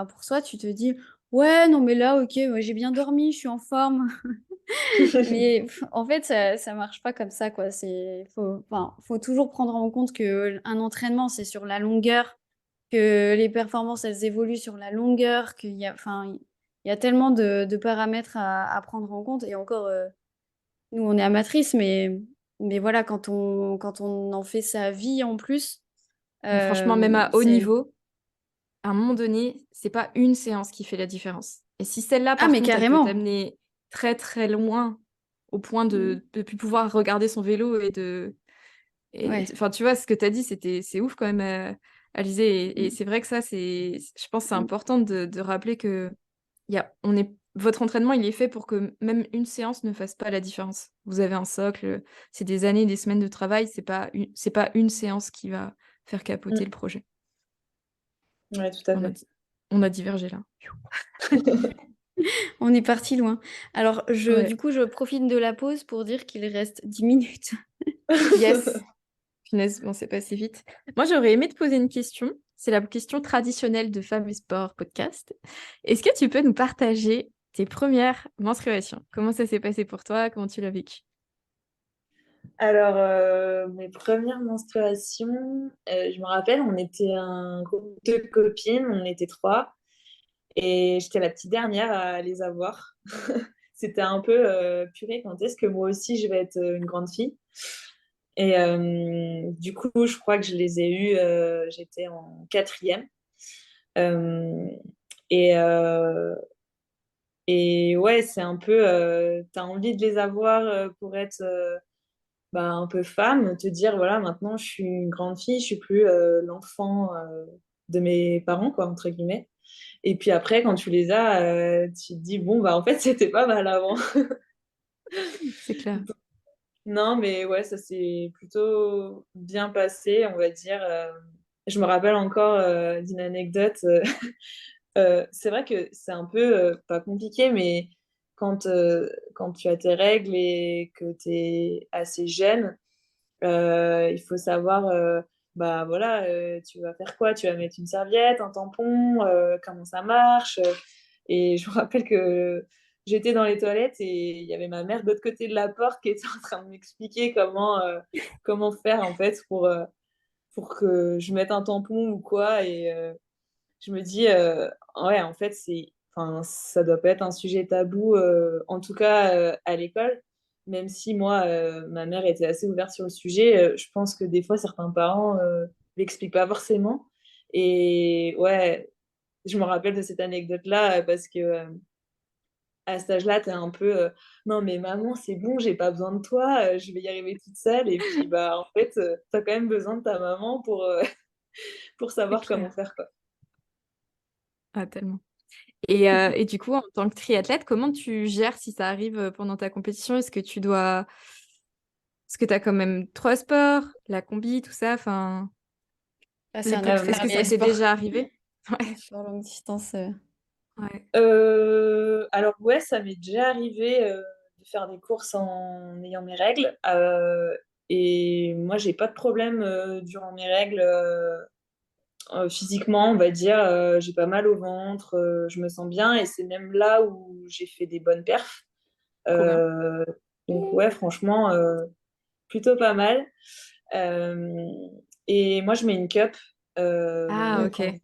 pour soi, tu te dis, ouais, non mais là, ok, ouais, j'ai bien dormi, je suis en forme. Mais en fait, ça marche pas comme ça, quoi. Faut toujours prendre en compte que un entraînement, c'est sur la longueur, que les performances, elles évoluent sur la longueur, il y a tellement de paramètres à prendre en compte. Et encore, nous, on est amatrices, mais voilà, quand on en fait sa vie en plus, Mais franchement, même à haut c'est... niveau, à un moment donné, c'est pas une séance qui fait la différence. Et si celle-là, Ah, par mais contre, elle peut carrément! t'amener très très loin au point Mm. de plus pouvoir regarder son vélo Ouais. enfin, tu vois, ce que tu as dit, c'est ouf quand même, Alizé. Et Mm. c'est vrai que ça, je pense que c'est Mm. important de rappeler que votre entraînement, il est fait pour que même une séance ne fasse pas la différence. Vous avez un socle, c'est des années, des semaines de travail, c'est pas une séance qui va faire capoter le projet. Ouais, tout à fait. On a divergé là. On est parti loin. Alors, Ouais. du coup, je profite de la pause pour dire qu'il reste 10 minutes. Yes. Punaise, bon, c'est passé vite. Moi, j'aurais aimé te poser une question. C'est la question traditionnelle de Femmes et Sport podcast. Est-ce que tu peux nous partager tes premières menstruations? Comment ça s'est passé pour toi? Comment tu l'as vécu? Alors, mes premières menstruations, je me rappelle, on était un groupe de copines, on était 3, et j'étais la petite dernière à les avoir. C'était un peu purée, quand est-ce que moi aussi je vais être une grande fille? Et du coup, je crois que je les ai eues, j'étais en quatrième. Euh, et, euh, et ouais, c'est un peu, t'as envie de les avoir pour être un peu femme, te dire, voilà, maintenant je suis une grande fille, je suis plus l'enfant de mes parents, quoi, entre guillemets. Et puis après, quand tu les as, tu te dis, bon, bah en fait, c'était pas mal avant. C'est clair. Non, mais ouais, ça s'est plutôt bien passé, on va dire. Je me rappelle encore d'une anecdote. C'est vrai que c'est un peu, pas compliqué, mais quand tu as tes règles et que tu es assez jeune, il faut savoir bah voilà, tu vas faire quoi? Tu vas mettre une serviette, un tampon, comment ça marche? Et je me rappelle que j'étais dans les toilettes et il y avait ma mère de l'autre côté de la porte qui était en train de m'expliquer comment faire en fait pour que je mette un tampon ou quoi. Et je me dis, ouais, en fait, enfin, ça doit pas être un sujet tabou, en tout cas à l'école. Même si moi, ma mère était assez ouverte sur le sujet, je pense que des fois, certains parents l'expliquent pas forcément. Et ouais, je me rappelle de cette anecdote-là parce que à cet âge-là, tu es un peu non, mais maman, c'est bon, j'ai pas besoin de toi, je vais y arriver toute seule. Et puis, bah, en fait, tu as quand même besoin de ta maman pour C'est savoir comment clair. faire, quoi. Ah, tellement. Et du coup, en tant que triathlète, comment tu gères si ça arrive pendant ta compétition? Est-ce que tu as quand même trois sports, la combi, tout ça, enfin, Ah, c'est un autre est-ce que ça famille t'est sport. déjà arrivé? Ouais, Sur longue distance. ouais. Alors ouais, ça m'est déjà arrivé de faire des courses en ayant mes règles. Et moi, j'ai pas de problème durant mes règles physiquement, on va dire. J'ai pas mal au ventre, je me sens bien et c'est même là où j'ai fait des bonnes perfs. Trop bien. Euh, donc ouais, franchement, plutôt pas mal. Euh, et moi, je mets une cup Ah, quand ok. ouais.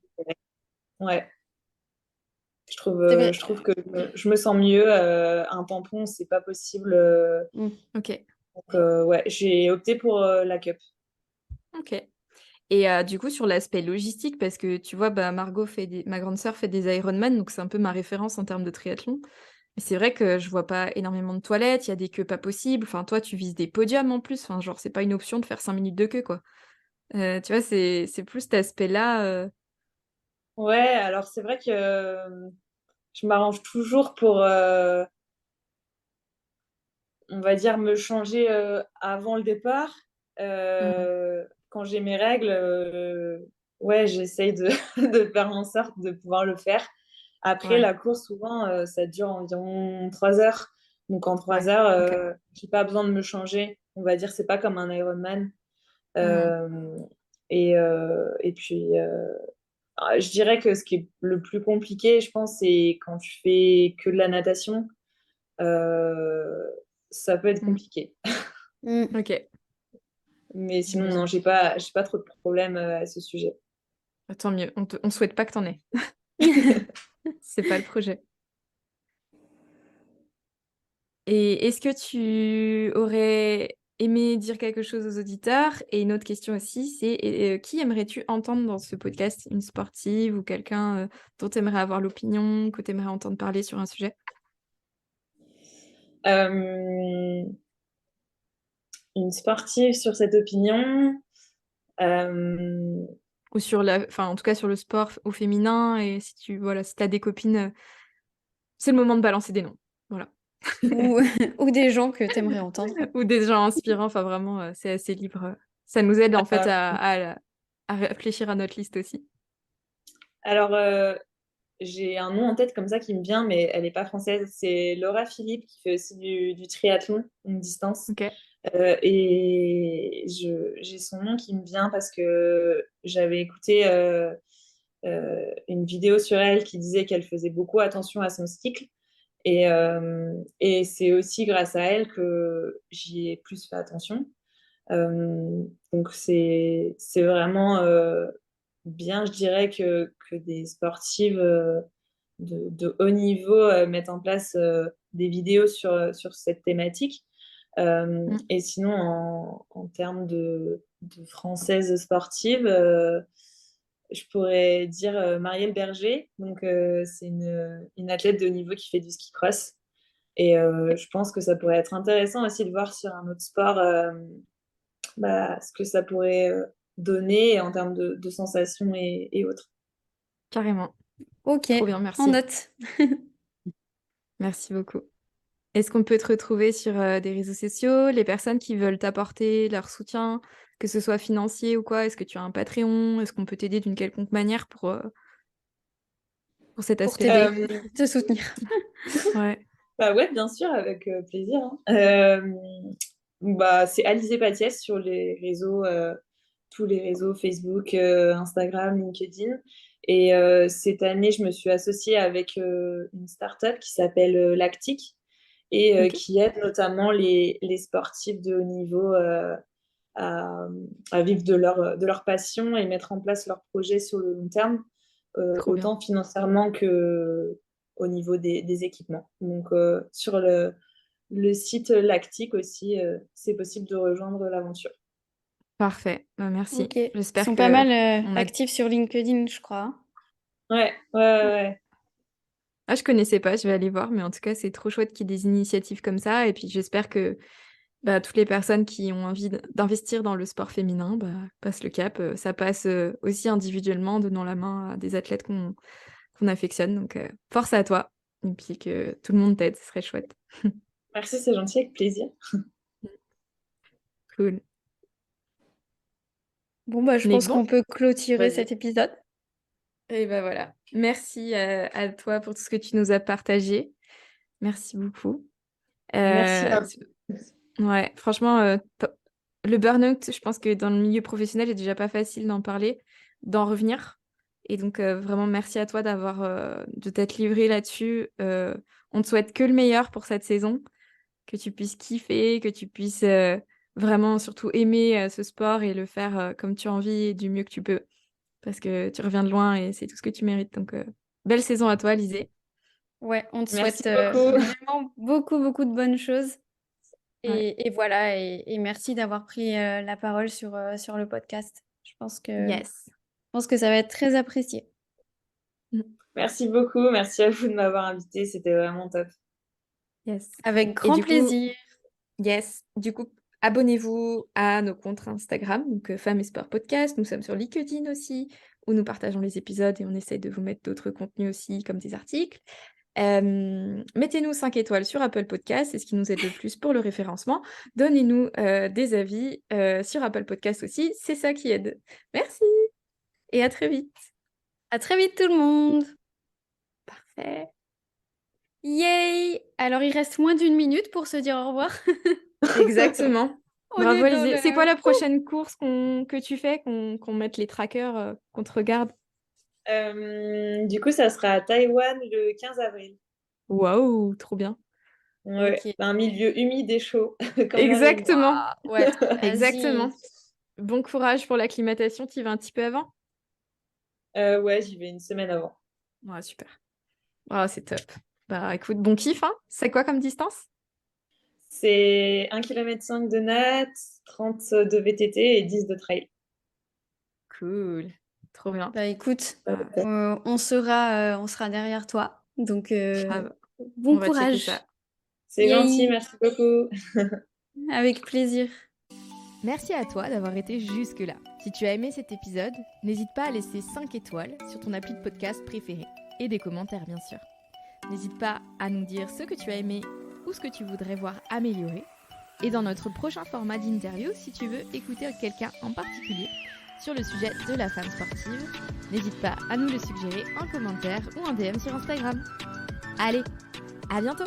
C'est vrai. Je trouve que je me sens mieux. Un tampon, c'est pas possible. Ok. Donc, ouais, j'ai opté pour la cup. Ok. Et du coup, sur l'aspect logistique, parce que tu vois, bah, ma grande sœur fait des Ironman, donc c'est un peu ma référence en termes de triathlon. Mais c'est vrai que je vois pas énormément de toilettes, il y a des queues pas possibles. Enfin, toi, tu vises des podiums en plus. Enfin, genre, c'est pas une option de faire 5 minutes de queue, quoi. Tu vois, c'est plus cet aspect-là. Ouais, alors c'est vrai que je m'arrange toujours pour, on va dire, me changer avant le départ. Mmh. Quand j'ai mes règles, ouais, j'essaye de faire en sorte de pouvoir le faire. Après, Ouais, la course, souvent, ça dure environ 3 heures. Donc, en trois ouais, heures, ok. j'ai pas besoin de me changer. On va dire, c'est pas comme un Ironman. Mmh. Euh, et puis, je dirais que ce qui est le plus compliqué, je pense, c'est quand tu fais que de la natation. Euh, Ça peut être Mmh. compliqué. Mm. Ok, Mais sinon, non, j'imagine. j'ai pas trop de problème à ce sujet. Bah, tant mieux. On souhaite pas que t'en aies. C'est pas le projet. Et est-ce que tu aurais aimé dire quelque chose aux auditeurs? Et une autre question aussi, c'est qui aimerais-tu entendre dans ce podcast? Une sportive ou quelqu'un dont tu aimerais avoir l'opinion, que tu aimerais entendre parler sur un sujet? Euh, une sportive sur cette opinion. euh, Ou enfin, en tout cas sur le sport au féminin, et voilà, si t'as des copines, c'est le moment de balancer des noms. Voilà. Ou, ou des gens que tu aimerais entendre. Ou des gens inspirants, enfin vraiment, c'est assez libre. Ça nous aide en fait euh, à réfléchir à notre liste aussi. alors, j'ai un nom en tête comme ça qui me vient, mais elle n'est pas française. C'est Laura Philippe qui fait aussi du triathlon, une distance. Ok. Et j'ai son nom qui me vient parce que j'avais écouté une vidéo sur elle qui disait qu'elle faisait beaucoup attention à son cycle. Et c'est aussi grâce à elle que j'y ai plus fait attention. Donc c'est vraiment bien, je dirais, que des sportives de haut niveau mettent en place des vidéos sur cette thématique. Mm. Et sinon, en termes de françaises sportives, je pourrais dire Marielle Berger. Donc, c'est une athlète de haut niveau qui fait du ski cross. Et je pense que ça pourrait être intéressant aussi de voir sur un autre sport bah, ce que ça pourrait donner en termes de sensations et autres. Carrément. Ok, Trop bien, on merci. note. Merci beaucoup. Est-ce qu'on peut te retrouver sur des réseaux sociaux, les personnes qui veulent t'apporter leur soutien, que ce soit financier ou quoi? Est-ce que tu as un Patreon? Est-ce qu'on peut t'aider d'une quelconque manière pour cet Pour aspect-là? t'aider, Euh, te soutenir. Ouais. Bah ouais, bien sûr, avec plaisir, hein. Bah, c'est Alizé Patiès sur les réseaux tous les réseaux, Facebook, Instagram, LinkedIn. Et cette année, je me suis associée avec une start-up qui s'appelle Lactic et Ok. qui aide notamment les sportifs de haut niveau à, à vivre de leur passion et mettre en place leurs projets sur le long terme, Trop bien. autant financièrement que au niveau des équipements. Donc, sur le site Lactic aussi, c'est possible de rejoindre l'aventure. Parfait. Bah, merci. Ok. Ils J'espère sont pas mal on a... actifs sur LinkedIn, je crois, hein. Ouais, ouais, ouais. Ah, je connaissais pas, je vais aller voir, mais en tout cas, c'est trop chouette qu'il y ait des initiatives comme ça. Et puis, j'espère que toutes les personnes qui ont envie d'investir dans le sport féminin passent le cap. Ça passe aussi individuellement, donnant la main à des athlètes qu'on affectionne. Donc, force à toi. Et puis que tout le monde t'aide, ce serait chouette. Merci, c'est gentil, avec plaisir. Cool. Bon, bah, je Mais pense bon, qu'on peut clôturer vas-y. cet épisode. et ben voilà. Merci à toi pour tout ce que tu nous as partagé. Merci beaucoup. Merci à Ouais, franchement, le burn-out, je pense que dans le milieu professionnel, c'est déjà pas facile d'en parler, d'en revenir. Et donc, vraiment, merci à toi de t'être livré là-dessus. On te souhaite que le meilleur pour cette saison, que tu puisses kiffer, que tu puisses vraiment surtout aimer ce sport et le faire comme tu as envie et du mieux que tu peux. Parce que tu reviens de loin et c'est tout ce que tu mérites. Donc, belle saison à toi, Alizé. Ouais, on te Merci souhaite beaucoup. vraiment beaucoup, beaucoup de bonnes choses. Ouais. Et voilà, et merci d'avoir pris la parole sur le podcast. Je pense Yes. que ça va être très apprécié. Merci beaucoup. Merci à vous de m'avoir invité. C'était vraiment top. Yes. Avec Et grand du coup, plaisir. yes. Du coup, abonnez-vous à nos comptes Instagram, donc Femmes et Sport Podcast. Nous sommes sur LinkedIn aussi, où nous partageons les épisodes et on essaye de vous mettre d'autres contenus aussi, comme des articles. Mettez-nous 5 étoiles sur Apple Podcast, c'est ce qui nous aide le plus pour le référencement. Donnez-nous des avis sur Apple Podcast aussi, c'est ça qui aide. Merci et à très vite. À très vite tout le monde. Parfait. Yay! Alors il reste moins d'1 minute pour se dire au revoir. Exactement. On Bravo est dans Alizé. C'est quoi le... la prochaine course que tu fais, qu'on mette les trackers, qu'on te regarde? Du coup, ça sera à Taïwan le 15 avril. Waouh, trop bien. Ouais, Ok. un milieu humide et chaud, comme la Réunion. Exactement. Ouais, Exactement. vas-y. Bon courage pour l'acclimatation, tu y vas un petit peu avant? Ouais, j'y vais une semaine avant. Ouais, super. Ah, c'est top. Bah écoute, bon kiff, hein? C'est quoi comme distance? C'est 1,5 km de natte, 30 de VTT et 10 de trail. Cool. Trop bien. Bah écoute, on sera derrière toi. Donc Grave. bon On va checker courage. ça. C'est Yay. gentil, merci beaucoup. Avec plaisir. Merci à toi d'avoir été jusque-là. Si tu as aimé cet épisode, n'hésite pas à laisser 5 étoiles sur ton appli de podcast préféré et des commentaires bien sûr. N'hésite pas à nous dire ce que tu as aimé ou ce que tu voudrais voir améliorer. Et dans notre prochain format d'interview, si tu veux écouter quelqu'un en particulier sur le sujet de la femme sportive, n'hésite pas à nous le suggérer en commentaire ou en DM sur Instagram. Allez, à bientôt!